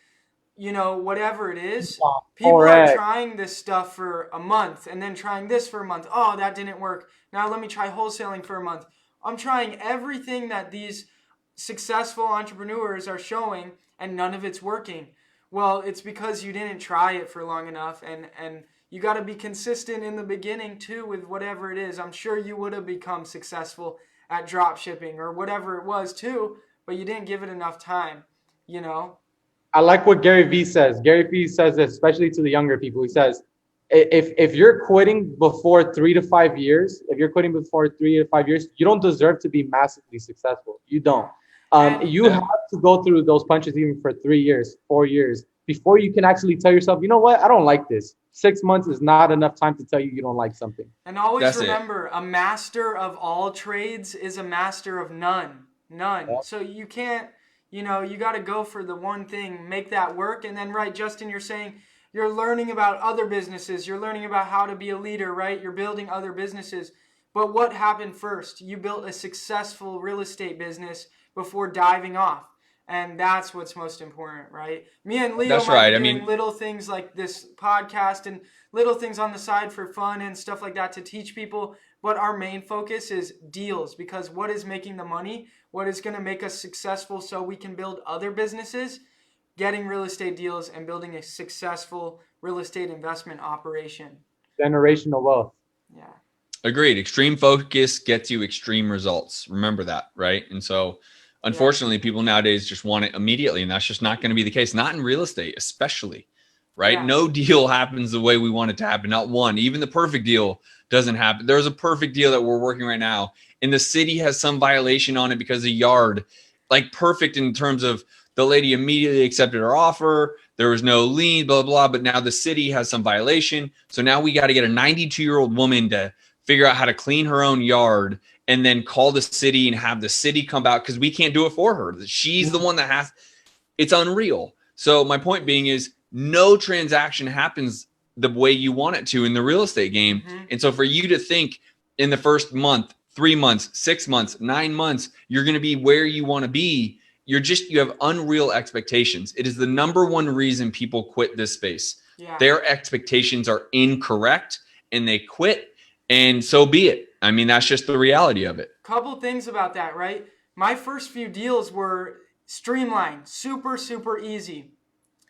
whatever it is. People are trying this stuff for a month and then trying this for a month. Oh, that didn't work. Now let me try wholesaling for a month. I'm trying everything that these successful entrepreneurs are showing and none of it's working. Well, it's because you didn't try it for long enough, and you got to be consistent in the beginning too with whatever it is. I'm sure you would have become successful at drop shipping or whatever it was too, but you didn't give it enough time, I like what Gary Vee says. Gary Vee says this, especially to the younger people. He says, if you're quitting before 3 to 5 years, you don't deserve to be massively successful. You don't. You have to go through those punches even for 3 years, 4 years, before you can actually tell yourself, you know what, I don't like this. 6 months is not enough time to tell you don't like something. And always remember, a master of all trades is a master of none. None. Yep. So you can't, you got to go for the one thing, make that work. And then, right, Justin, you're saying you're learning about other businesses. You're learning about how to be a leader, right? You're building other businesses. But what happened first? You built a successful real estate business before diving off. And that's what's most important, right? Me and Leo might be doing little things like this podcast and little things on the side for fun and stuff like that to teach people. But our main focus is deals, because what is making the money? What is going to make us successful so we can build other businesses? Getting real estate deals and building a successful real estate investment operation. Generational wealth. Yeah. Agreed. Extreme focus gets you extreme results. Remember that, right? And so unfortunately, people nowadays just want it immediately, and that's just not going to be the case. Not in real estate, especially, right? Yeah. No deal happens the way we want it to happen. Not one. Even the perfect deal doesn't happen. There's a perfect deal that we're working right now, and the city has some violation on it because a yard, like perfect in terms of the lady immediately accepted her offer. There was no lien, blah, blah, but now the city has some violation. So now we got to get a 92-year-old woman to figure out how to clean her own yard and then call the city and have the city come out because we can't do it for her. She's the one that has, it's unreal. So my point being is no transaction happens the way you want it to in the real estate game. Mm-hmm. And so for you to think in the first month, 3 months, 6 months, 9 months, you're going to be where you want to be, you have unreal expectations. It is the number one reason people quit this space. Yeah. Their expectations are incorrect and they quit, and so be it. I mean, that's just the reality of it. Couple things about that, right? My first few deals were streamlined, super, super easy,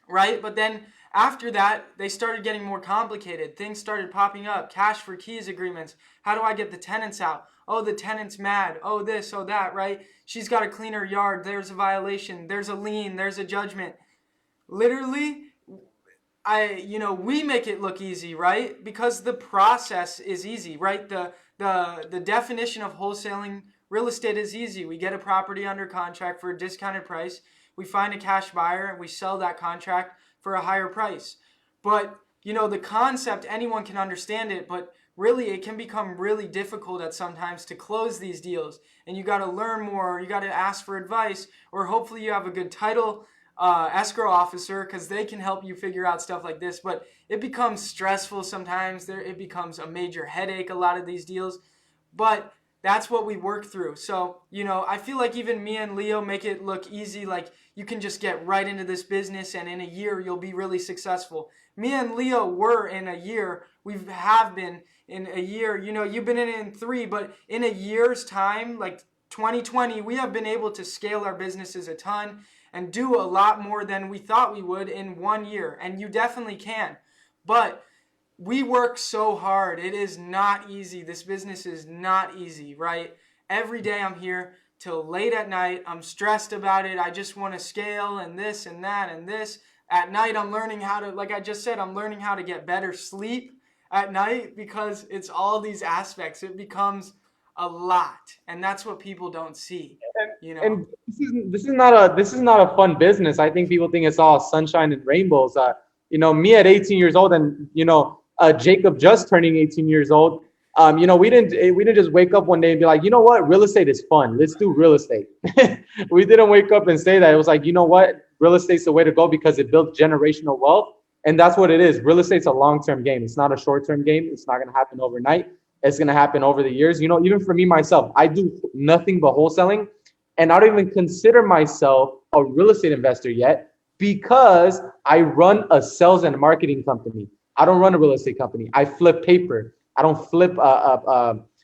right? But then after that, they started getting more complicated. Things started popping up, cash for keys agreements. How do I get the tenants out? Oh, the tenant's mad. Oh, this, oh, that, right? She's got to clean her yard. There's a violation. There's a lien. There's a judgment. Literally, we make it look easy, right? Because the process is easy, right? The definition of wholesaling real estate is easy. We get a property under contract for a discounted price. We find a cash buyer and we sell that contract for a higher price. But, the concept, anyone can understand it, but really it can become really difficult at sometimes to close these deals. And you got to learn more. You got to ask for advice, or hopefully you have a good title escrow officer, because they can help you figure out stuff like this. But it becomes stressful sometimes. It becomes a major headache, a lot of these deals. But that's what we work through. So, I feel like even me and Leo make it look easy, like you can just get right into this business and in a year you'll be really successful. Me and Leo were in a year. We have been in a year. You've been in 3, but in a year's time, like 2020, we have been able to scale our businesses a ton and do a lot more than we thought we would in 1 year. And you definitely can. But we work so hard. It is not easy. This business is not easy, right? Every day I'm here till late at night. I'm stressed about it. I just want to scale and this and that and this. At night, I'm learning how to, like I just said, I'm learning how to get better sleep at night, because it's all these aspects. It becomes a lot, and that's what people don't see. And this is not a fun business. I think people think it's all sunshine and rainbows. Me at 18 years old, and Jacob just turning 18 years old. We didn't just wake up one day and be like, you know what, real estate is fun. Let's do real estate. We didn't wake up and say that. It was like, you know what, real estate's the way to go because it builds generational wealth. And that's what it is. Real estate's a long-term game. It's not a short-term game. It's not going to happen overnight. It's going to happen over the years. Even for me, myself, I do nothing but wholesaling, and I don't even consider myself a real estate investor yet because I run a sales and marketing company. I don't run a real estate company. I flip paper. I don't flip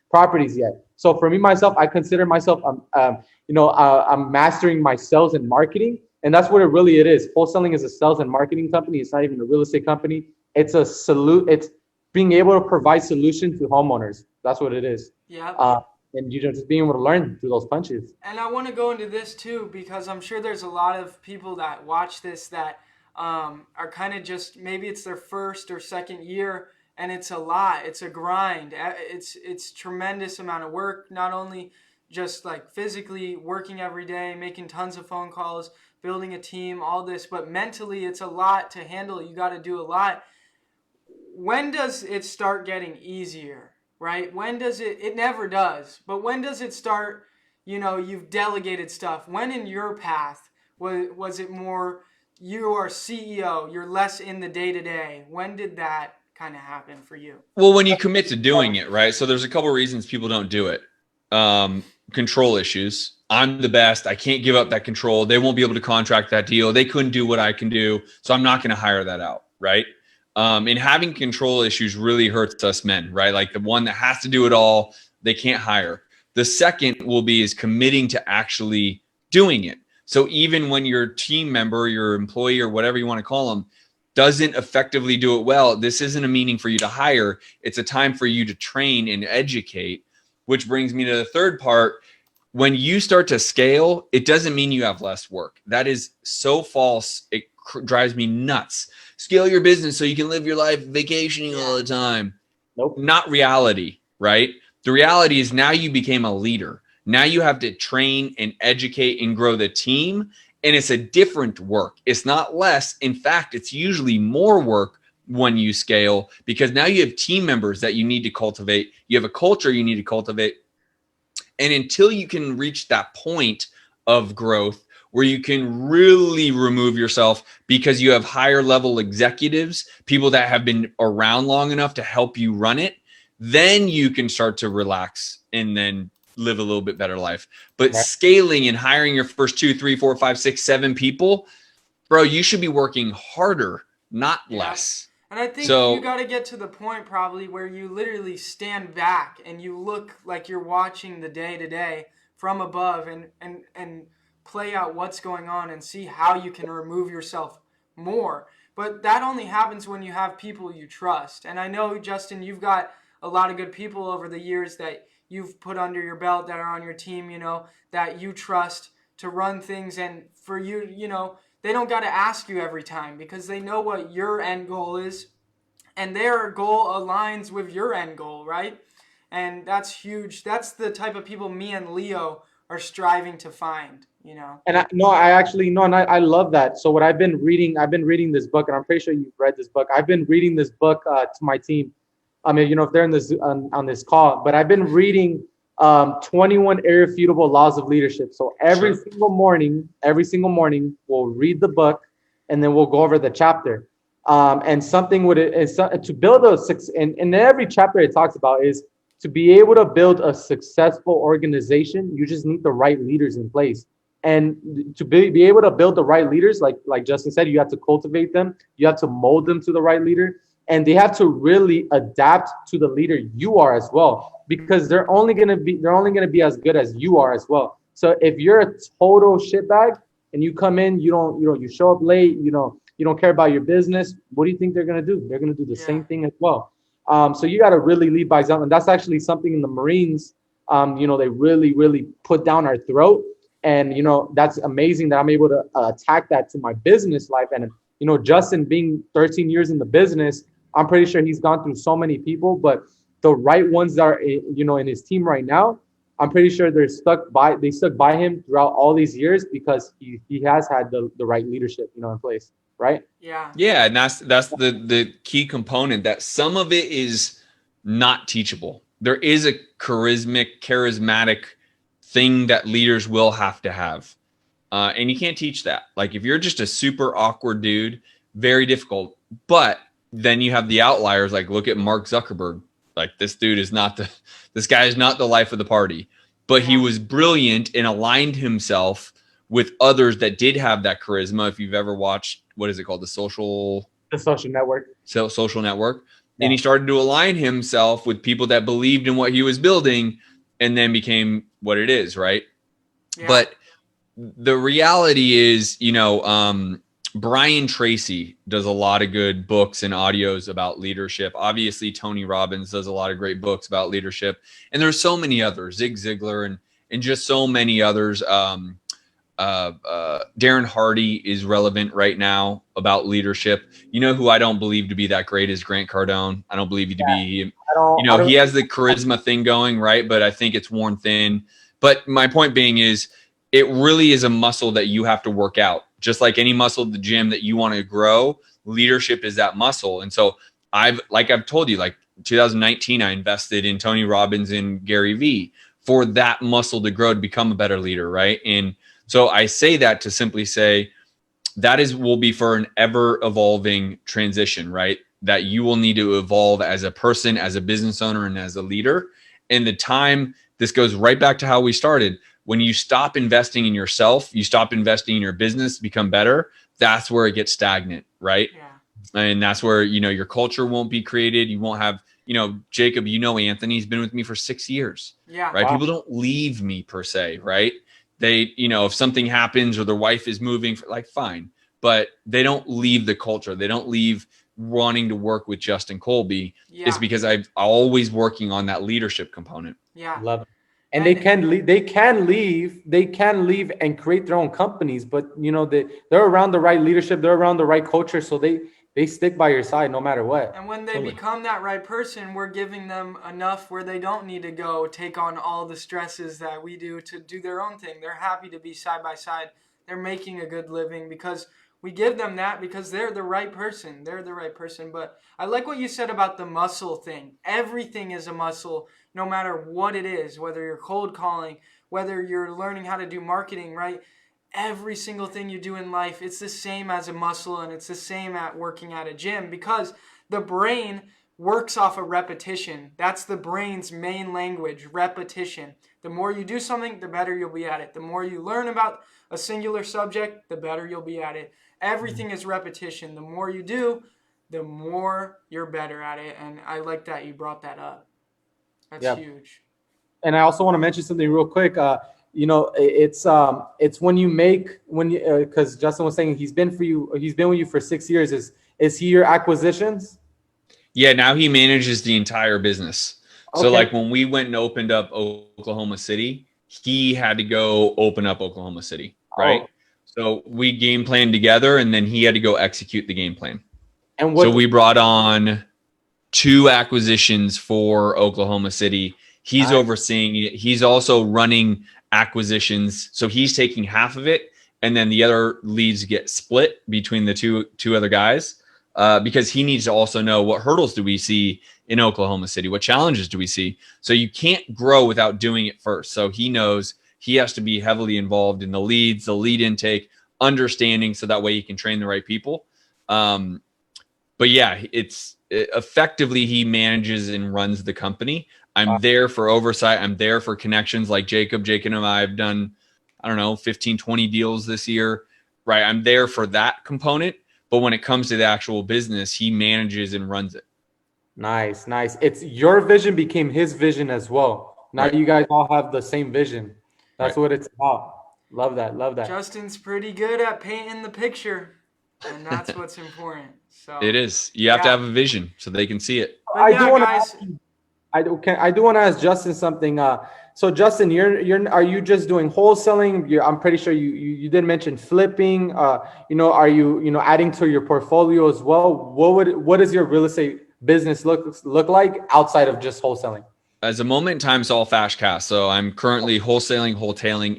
properties yet. So for me, myself, I consider myself, I'm mastering my sales and marketing. And that's what it is. Wholesaling is a sales and marketing company. It's not even a real estate company. It's it's being able to provide solutions to homeowners. That's what it is. Yeah. And just being able to learn through those punches. And I want to go into this too, because I'm sure there's a lot of people that watch this that are kind of just, maybe it's their first or second year, and it's a lot. It's a grind. It's tremendous amount of work, not only just like physically working every day, making tons of phone calls, building a team, all this, but mentally it's a lot to handle. You got to do a lot. When does it start getting easier, right? When does it never does, but when does it start, you've delegated stuff? When in your path was it more, you are CEO, you're less in the day-to-day? When did that kind of happen for you? Well, when you commit to doing it, right? So there's a couple of reasons people don't do it. Control issues. I'm the best. I can't give up that control. They won't be able to contract that deal. They couldn't do what I can do. So I'm not going to hire that out, right? And having control issues really hurts us men, right? Like the one that has to do it all, they can't hire. The second is committing to actually doing it. So even when your team member, your employee, or whatever you want to call them, doesn't effectively do it well, this isn't a meaning for you to hire. It's a time for you to train and educate, which brings me to the third part. When you start to scale, it doesn't mean you have less work. That is so false. It drives me nuts. Scale your business so you can live your life vacationing all the time. Nope. Not reality, right? The reality is now you became a leader. Now you have to train and educate and grow the team. And it's a different work. It's not less. In fact, it's usually more work when you scale, because now you have team members that you need to cultivate. You have a culture you need to cultivate. And until you can reach that point of growth where you can really remove yourself because you have higher level executives, people that have been around long enough to help you run it, then you can start to relax and then live a little bit better life. But scaling and hiring your first 2, 3, 4, 5, 6, 7 people, bro, you should be working harder, not less. And I think you got to get to the point probably where you literally stand back and you look like you're watching the day-to-day from above and play out what's going on and see how you can remove yourself more. But that only happens when you have people you trust. And I know, Justin, you've got a lot of good people over the years that you've put under your belt that are on your team, that you trust to run things. And for you, they don't got to ask you every time because they know what your end goal is and their goal aligns with your end goal, right? And that's huge. That's the type of people me and Leo are striving to find, And I love that. So what I've been reading this book, and I'm pretty sure you've read this book. I've been reading this book to my team. I mean, if they're in this on this call, but I've been reading 21 Irrefutable Laws of Leadership. So every single morning, we'll read the book and then we'll go over the chapter. And something to build a success, and in every chapter it talks about is to be able to build a successful organization, you just need the right leaders in place. And to be able to build the right leaders, like Justin said, you have to cultivate them, you have to mold them to the right leader. And they have to really adapt to the leader you are as well, because they're only gonna be as good as you are as well. So if you're a total shitbag and you come in, you show up late, you don't care about your business, what do you think they're gonna do? They're gonna do the same thing as well. So you got to really lead by example, and that's actually something in the Marines. They really, really put down our throat, and that's amazing that I'm able to attack that to my business life. And Justin being 13 years in the business, I'm pretty sure he's gone through so many people, but the right ones that are, in his team right now, I'm pretty sure they stuck by him throughout all these years because he has had the right leadership, in place, right? Yeah. Yeah, and that's the key component, that some of it is not teachable. There is a charismatic thing that leaders will have to have. And you can't teach that. Like if you're just a super awkward dude, very difficult. But then you have the outliers, like look at Mark Zuckerberg. Like this guy is not the life of the party, but he was brilliant and aligned himself with others that did have that charisma. If you've ever watched, what is it called? The social network. Social network. And he started to align himself with people that believed in what he was building and then became what it is. Right. Yeah. But the reality is, Brian Tracy does a lot of good books and audios about leadership. Obviously, Tony Robbins does a lot of great books about leadership. And there's so many others, Zig Ziglar and just so many others. Darren Hardy is relevant right now about leadership. Who I don't believe to be that great is Grant Cardone. I don't believe he to be, he has the charisma thing going, right? But I think it's worn thin. But my point being is, it really is a muscle that you have to work out just like any muscle at the gym that you want to grow, leadership is that muscle. And so I've told you, like 2019, I invested in Tony Robbins and Gary Vee for that muscle to grow, to become a better leader. Right. And so I say that to simply say that will be for an ever evolving transition, right? That you will need to evolve as a person, as a business owner, and as a leader. And the time, this goes right back to how we started. When you stop investing in yourself, you stop investing in your business to become better, that's where it gets stagnant, right? Yeah. And that's where, your culture won't be created. You won't have, Jacob, Anthony's been with me for 6 years. Yeah. Right. Wow. People don't leave me per se, right? They, if something happens or their wife is moving, fine, but they don't leave the culture. They don't leave wanting to work with Justin Colby. Yeah. It's because I'm always working on that leadership component. Yeah. Love it. And they can leave. They can leave and create their own companies. But they're around the right leadership. They're around the right culture. So they stick by your side no matter what. And when they become that right person, we're giving them enough where they don't need to go take on all the stresses that we do to do their own thing. They're happy to be side by side. They're making a good living because we give them that because they're the right person. They're the right person. But I like what you said about the muscle thing. Everything is a muscle, no matter what it is, whether you're cold calling, whether you're learning how to do marketing, right? Every single thing you do in life, it's the same as a muscle, and it's the same at working at a gym because the brain works off of repetition. That's the brain's main language, repetition. The more you do something, the better you'll be at it. The more you learn about a singular subject, the better you'll be at it. Everything is repetition. The more you do, the more you're better at it. And I like that you brought that up. That's huge. And I also want to mention something real quick. It's when you because Justin was saying he's been with you for 6 years. Is he your acquisitions? Yeah, now he manages the entire business. So like when we went and opened up Oklahoma City, he had to go open up Oklahoma City, right? So we game planned together, and then he had to go execute the game plan. And so we brought on 2 acquisitions for Oklahoma City. He's overseeing it. He's also running acquisitions. So he's taking half of it, and then the other leads get split between the two other guys because he needs to also know what hurdles do we see in Oklahoma City? What challenges do we see? So you can't grow without doing it first. So he knows he has to be heavily involved in the leads, the lead intake, understanding, so that way he can train the right people. But yeah, effectively he manages and runs the company. I'm there for oversight. I'm there for connections like Jacob. Jacob and I have done, 15, 20 deals this year, right? I'm there for that component. But when it comes to the actual business, he manages and runs it. Nice. It's your vision became his vision as well. Now you guys all have the same vision. That's what it's about. Love that. Justin's pretty good at painting the picture, and that's what's important. So it is. You have to have a vision so they can see it. I do want to ask Justin something. So Justin, are you just doing wholesaling? I'm pretty sure you did mention flipping. Are you adding to your portfolio as well? What does your real estate business look like outside of just wholesaling? As a moment in time, it's all fast cash. So I'm currently wholesaling,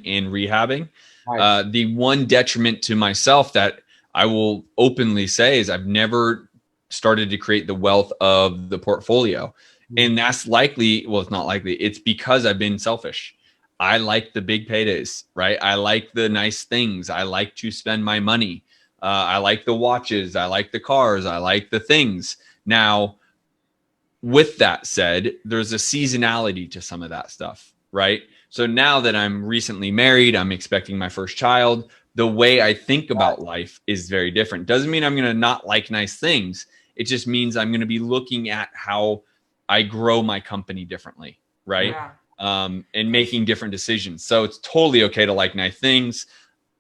and rehabbing. Nice. The one detriment to myself that I will openly say is I've never started to create the wealth of the portfolio. And that's likely, well, it's not likely. It's because I've been selfish. I like the big paydays, right? I like the nice things. I like to spend my money. I like the watches. I like the cars. I like the things. Now, with that said, there's a seasonality to some of that stuff, right? So now that I'm recently married, I'm expecting my first child. The way I think about life is very different. Doesn't mean I'm going to not like nice things. It just means I'm going to be looking at how I grow my company differently, right? Yeah. And making different decisions. So it's totally okay to like nice things,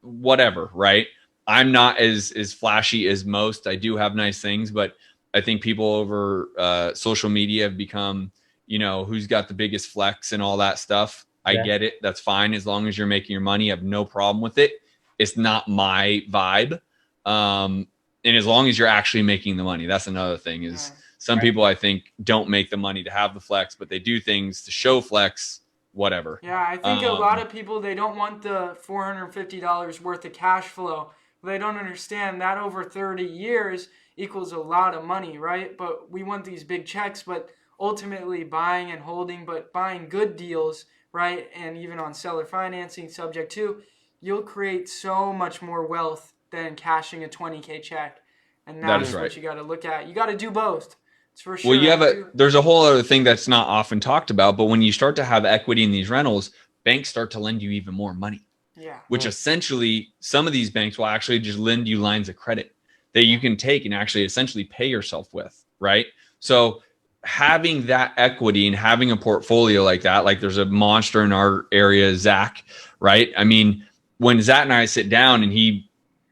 whatever, right? I'm not as flashy as most. I do have nice things, but I think people over social media have become, who's got the biggest flex and all that stuff. I get it. That's fine. As long as you're making your money, I have no problem with it. It's not my vibe. And as long as you're actually making the money, that's another thing is some people I think don't make the money to have the flex, but they do things to show flex, whatever. Yeah, I think a lot of people, they don't want the $450 worth of cash flow, They don't understand that over 30 years equals a lot of money, right? But we want these big checks, but ultimately buying and holding, but buying good deals, right? And even on seller financing subject to, you'll create so much more wealth than cashing a 20K check. And That is that's right. what you got to look at. You got to do both. It's for sure. Well, there's a whole other thing that's not often talked about, but when you start to have equity in these rentals, banks start to lend you even more money. Yeah. Which essentially some of these banks will actually just lend you lines of credit that you can take and actually essentially pay yourself with, right? So having that equity and having a portfolio like that, like there's a monster in our area, Zach, right? I mean, when Zach and I sit down and he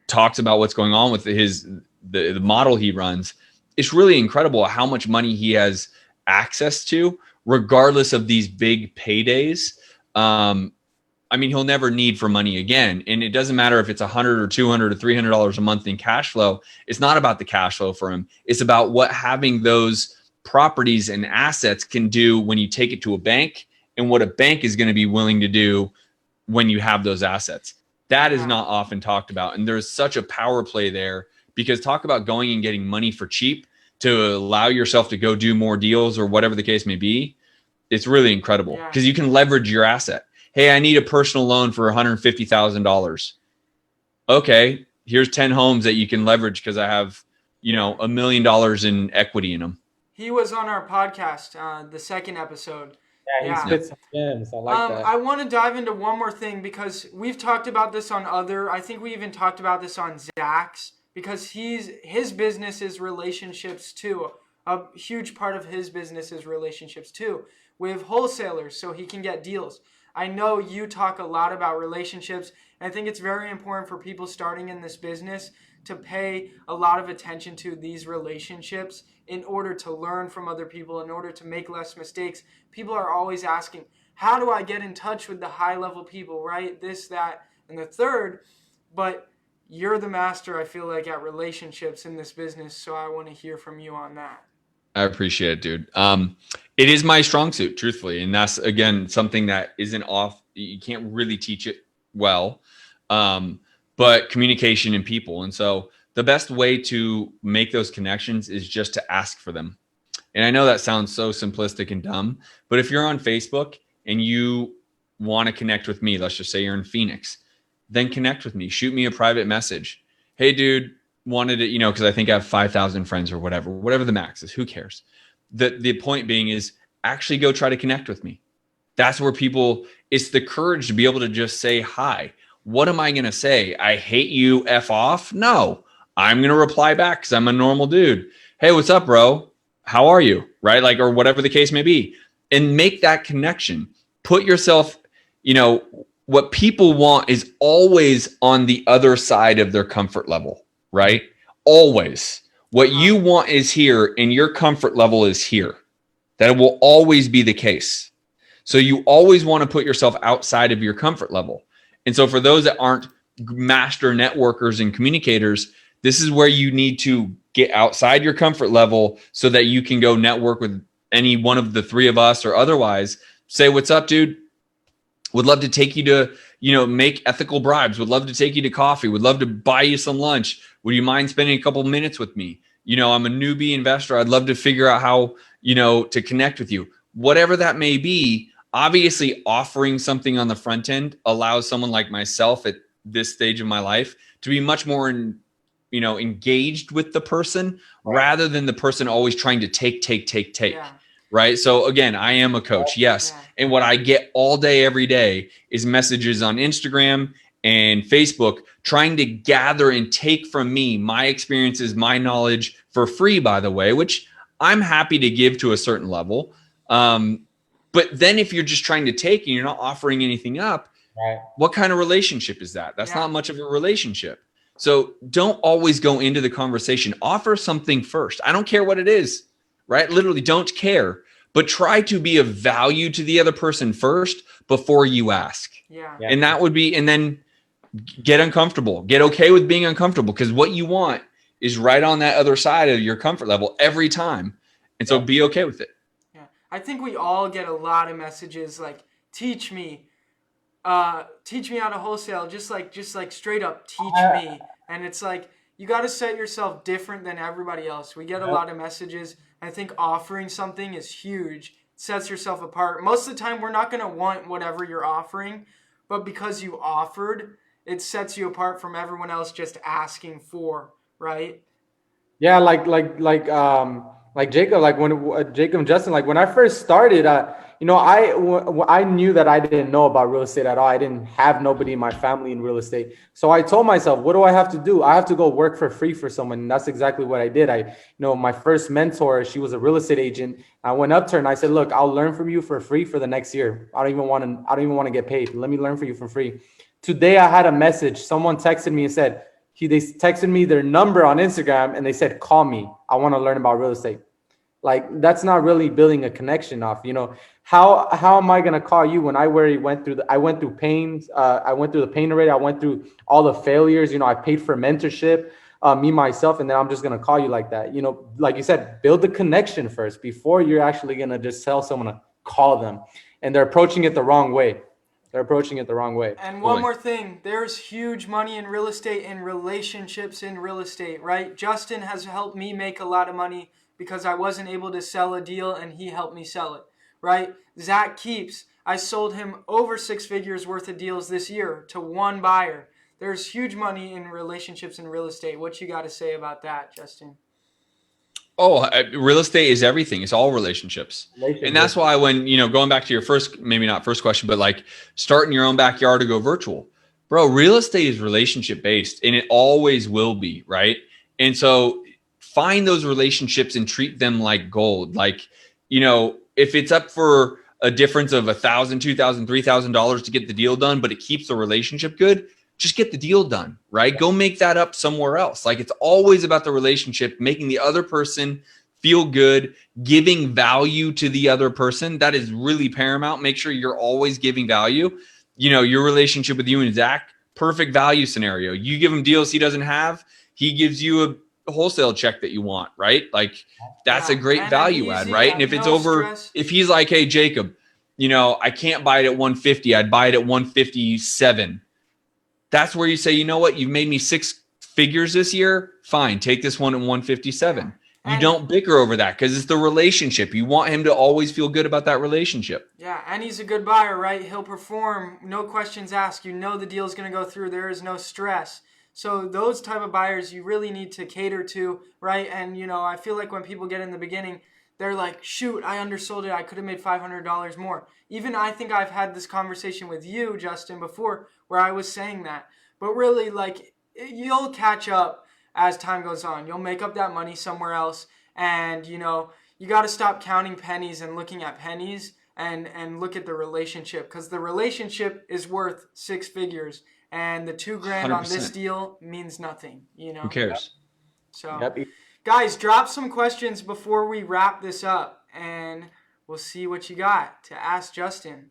talks about what's going on with the model he runs, it's really incredible how much money he has access to, regardless of these big paydays. I mean, he'll never need for money again. And it doesn't matter if it's $100 or $200 or $300 a month in cash flow. It's not about the cash flow for him. It's about what having those properties and assets can do when you take it to a bank and what a bank is going to be willing to do when you have those assets. That is not often talked about. And there's such a power play there, because talk about going and getting money for cheap to allow yourself to go do more deals or whatever the case may be. It's really incredible because you can leverage your asset. Hey, I need a personal loan for $150,000. Okay, here's 10 homes that you can leverage because I have, $1 million in equity in them. He was on our podcast, the second episode. Yeah, he spits some gems. I like that. I want to dive into one more thing because we've talked about this on I think we even talked about this on Zach's, because his business is relationships too. A huge part of his business is relationships too with wholesalers, so he can get deals. I know you talk a lot about relationships, and I think it's very important for people starting in this business to pay a lot of attention to these relationships in order to learn from other people, in order to make less mistakes. People are always asking, how do I get in touch with the high-level people, right? This, that, and the third. But you're the master, I feel like, at relationships in this business, so I want to hear from you on that. I appreciate it, dude. It is my strong suit, truthfully. And that's, again, something that isn't you can't really teach it well, but communication and people. And so the best way to make those connections is just to ask for them. And I know that sounds so simplistic and dumb, but if you're on Facebook and you want to connect with me, let's just say you're in Phoenix, then connect with me, shoot me a private message. Hey, dude, wanted to, because I think I have 5,000 friends or whatever the max is, who cares? The point being is actually go try to connect with me. That's where it's the courage to be able to just say hi. What am I going to say? I hate you, F off? No, I'm going to reply back because I'm a normal dude. Hey, what's up, bro? How are you? Right? Like, or whatever the case may be, and make that connection. Put yourself, what people want is always on the other side of their comfort level, right? Always. What you want is here and your comfort level is here. That will always be the case. So you always want to put yourself outside of your comfort level. And so for those that aren't master networkers and communicators, this is where you need to get outside your comfort level so that you can go network with any one of the three of us or otherwise. Say, what's up, dude? Would love to take you to, make ethical bribes. Would love to take you to coffee. Would love to buy you some lunch. Would you mind spending a couple minutes with me? I'm a newbie investor. I'd love to figure out how, to connect with you. Whatever that may be, obviously offering something on the front end allows someone like myself at this stage of my life to be much more engaged with the person rather than the person always trying to take. Yeah. Right. So again, I am a coach. Yes. Yeah. And what I get all day, every day is messages on Instagram and Facebook trying to gather and take from me my experiences, my knowledge for free, by the way, which I'm happy to give to a certain level. But then if you're just trying to take and you're not offering anything up, what kind of relationship is that? That's not much of a relationship. So don't always go into the conversation. Offer something first. I don't care what it is, right? Literally don't care, but try to be of value to the other person first before you ask. Yeah. And that would be, and then get uncomfortable, get okay with being uncomfortable, because what you want is right on that other side of your comfort level every time. And so be okay with it. Yeah. I think we all get a lot of messages like, teach me how to wholesale, just like straight up teach me. And it's like, you got to set yourself different than everybody else. We get a lot of messages. I think offering something is huge. It sets yourself apart. Most of the time, we're not going to want whatever you're offering, but because you offered, it sets you apart from everyone else just asking for, right? Yeah, like Jacob, like when Jacob and Justin, like when I first started, I knew that I didn't know about real estate at all. I didn't have nobody in my family in real estate, so I told myself, what do I have to do? I have to go work for free for someone, and that's exactly what I did. My first mentor, she was a real estate agent. I went up to her and I said, look, I'll learn from you for free for the next year. I don't even want to get paid. Let me learn from you for free. Today I had a message. Someone texted me and said, they texted me their number on Instagram and they said, call me. I want to learn about real estate. Like, that's not really building a connection off, how am I going to call you when I went through pains. I went through the pain already. I went through all the failures. I paid for mentorship, me, myself. And then I'm just going to call you like that. Like you said, build the connection first before you're actually going to just tell someone to call them. And they're approaching it the wrong way. And one more thing, there's huge money in real estate and relationships in real estate, right? Justin has helped me make a lot of money because I wasn't able to sell a deal and he helped me sell it, right? Zach Keeps, I sold him over 6 figures worth of deals this year to one buyer. There's huge money in relationships in real estate. What you got to say about that, Justin? Oh, real estate is everything. It's all relationships. And that's why when, going back to your first, maybe not first question, but like starting your own backyard to go virtual, bro, real estate is relationship based and it always will be. Right. And so find those relationships and treat them like gold. Like, if it's up for a difference of $1,000, $2,000, $3,000 to get the deal done, but it keeps the relationship good, just get the deal done, right? Go make that up somewhere else. Like, it's always about the relationship, making the other person feel good, giving value to the other person. That is really paramount. Make sure you're always giving value. Your relationship with you and Zach, perfect value scenario. You give him deals he doesn't have. He gives you a wholesale check that you want, right? Like, that's a great value add, right? And if it's over, if he's like, hey, Jacob, I can't buy it at 150. I'd buy it at 157. That's where you say, you know what? You've made me 6 figures this year. Fine. Take this one at 157. You don't bicker over that because it's the relationship. You want him to always feel good about that relationship. Yeah. And he's a good buyer, right? He'll perform. No questions asked. The deal is going to go through. There is no stress. So those type of buyers you really need to cater to, right? And, I feel like when people get in the beginning, they're like, shoot, I undersold it. I could have made $500 more. Even I think I've had this conversation with you, Justin, before where I was saying that. But really, like, you'll catch up as time goes on. You'll make up that money somewhere else. And, you got to stop counting pennies and looking at pennies and look at the relationship, because the relationship is worth 6 figures. And the $2,000 on this deal means nothing, Who cares? So, guys, drop some questions before we wrap this up, and we'll see what you got to ask Justin.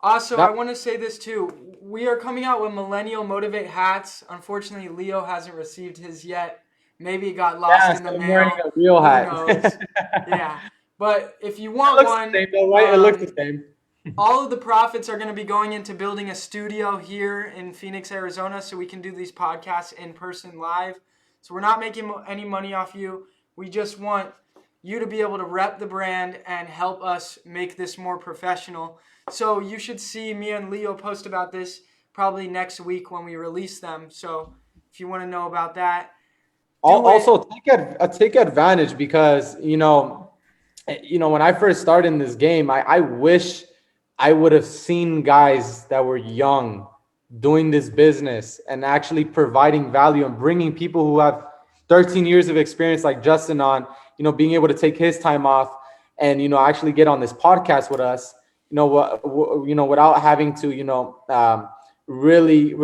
Also, I want to say this too. We are coming out with Millennial Motivate hats. Unfortunately, Leo hasn't received his yet. Maybe it got lost in the mail. Wearing a real hat. Who knows? Yeah. But if you want one, it looks the same. All of the profits are going to be going into building a studio here in Phoenix, Arizona, so we can do these podcasts in person live. So we're not making any money off you. We just want you to be able to rep the brand and help us make this more professional. So you should see me and Leo post about this probably next week when we release them. So if you want to know about that. Also take advantage, because, when I first started in this game, I wish I would have seen guys that were young doing this business and actually providing value and bringing people who have 13 years of experience like Justin on, being able to take his time off and, actually get on this podcast with us, without having to, really,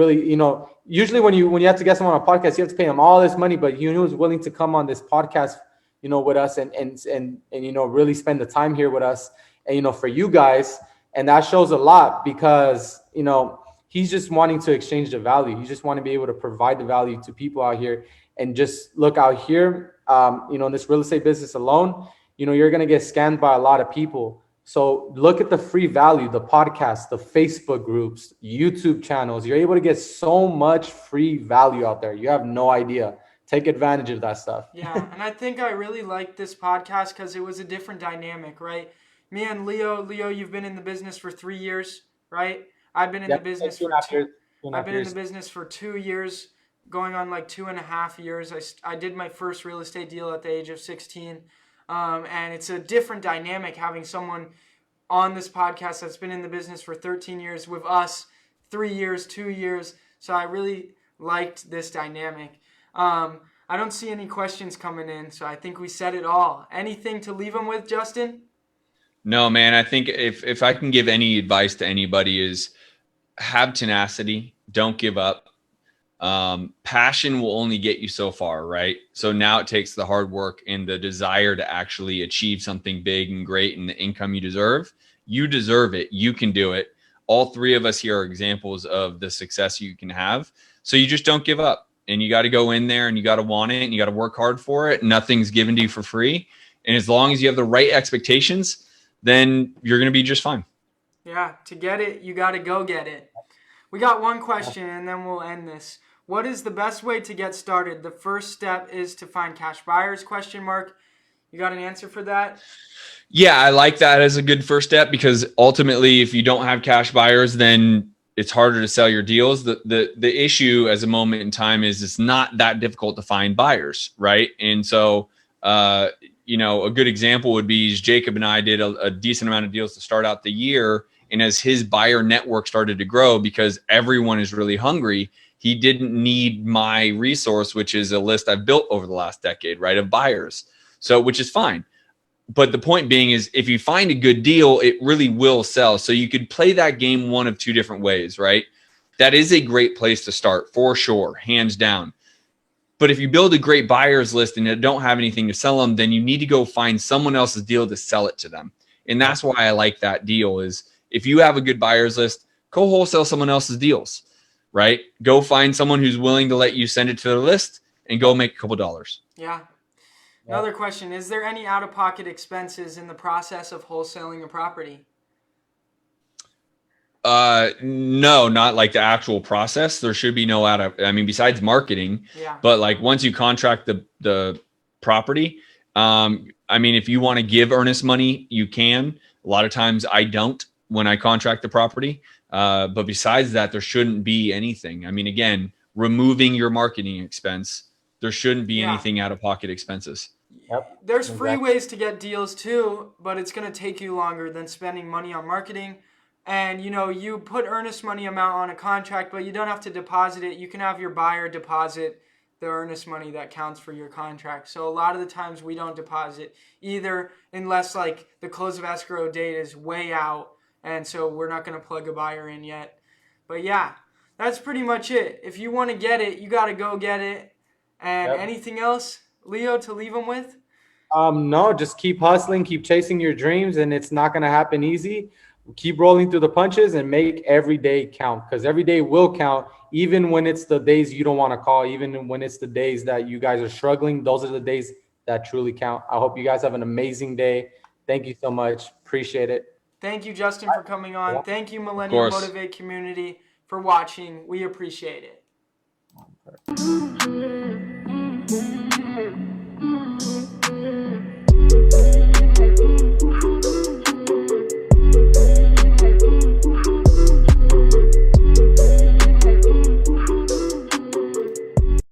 usually when you have to get someone on a podcast, you have to pay them all this money, but he was willing to come on this podcast, with us and really spend the time here with us and, for you guys. And that shows a lot because, he's just wanting to exchange the value. He just want to be able to provide the value to people out here. And just look out here, in this real estate business alone, you're going to get scammed by a lot of people. So look at the free value, the podcasts, the Facebook groups, YouTube channels. You're able to get so much free value out there. You have no idea. Take advantage of that stuff. Yeah, and I think I really liked this podcast because it was a different dynamic, right? Me and Leo, you've been in the business for 3 years, right? I've been in the business for two. I've been in the business for 2 years, going on like 2.5 years. I did my first real estate deal at the age of 16. And it's a different dynamic having someone on this podcast that's been in the business for 13 years with us, 3 years, 2 years. So I really liked this dynamic. I don't see any questions coming in, so I think we said it all. Anything to leave them with, Justin? No, man. I think if I can give any advice to anybody is have tenacity. Don't give up. Passion will only get you so far, right? So now it takes the hard work and the desire to actually achieve something big and great and the income you deserve. You deserve it. You can do it. All three of us here are examples of the success you can have. So you just don't give up, and you got to go in there and you got to want it and you got to work hard for it. Nothing's given to you for free. And as long as you have the right expectations, then you're going to be just fine. Yeah. To get it, you got to go get it. We got one question and then we'll end this. What is the best way to get started? The first step is to find cash buyers, ? You got an answer for that? Yeah, I like that as a good first step, because ultimately, if you don't have cash buyers, then it's harder to sell your deals. The issue as a moment in time is it's not that difficult to find buyers, right? And so, a good example would be Jacob and I did a decent amount of deals to start out the year. And as his buyer network started to grow, because everyone is really hungry, he didn't need my resource, which is a list I've built over the last decade, right, of buyers. So, which is fine. But the point being is, if you find a good deal, it really will sell. So you could play that game one of two different ways, right? That is a great place to start for sure, hands down. But if you build a great buyers list and you don't have anything to sell them, then you need to go find someone else's deal to sell it to them. And that's why I like that deal is if you have a good buyers list, go wholesale someone else's deals, right? Go find someone who's willing to let you send it to their list and go make a couple dollars. Yeah. Another question, is there any out-of-pocket expenses in the process of wholesaling a property? No, not like the actual process. There should be no besides marketing, but like once you contract the property, if you want to give earnest money, you can. A lot of times I don't when I contract the property. But besides that, there shouldn't be anything. Again, removing your marketing expense, there shouldn't be anything out-of-pocket expenses. Yep. There's free ways to get deals too, but it's going to take you longer than spending money on marketing. And, you put earnest money amount on a contract, but you don't have to deposit it. You can have your buyer deposit the earnest money that counts for your contract. So a lot of the times we don't deposit either, unless like the close of escrow date is way out. And so we're not going to plug a buyer in yet. But yeah, that's pretty much it. If you want to get it, you got to go get it. And anything else, Leo, to leave them with? No, just keep hustling, keep chasing your dreams, and it's not going to happen easy. Keep rolling through the punches and make every day count, because every day will count, even when it's the days you don't want to call, even when it's the days that you guys are struggling. Those are the days that truly count. I hope you guys have an amazing day. Thank you so much. Appreciate it. Thank you, Justin, for coming on. Thank you, Millennial Motivate community, for watching. We appreciate it.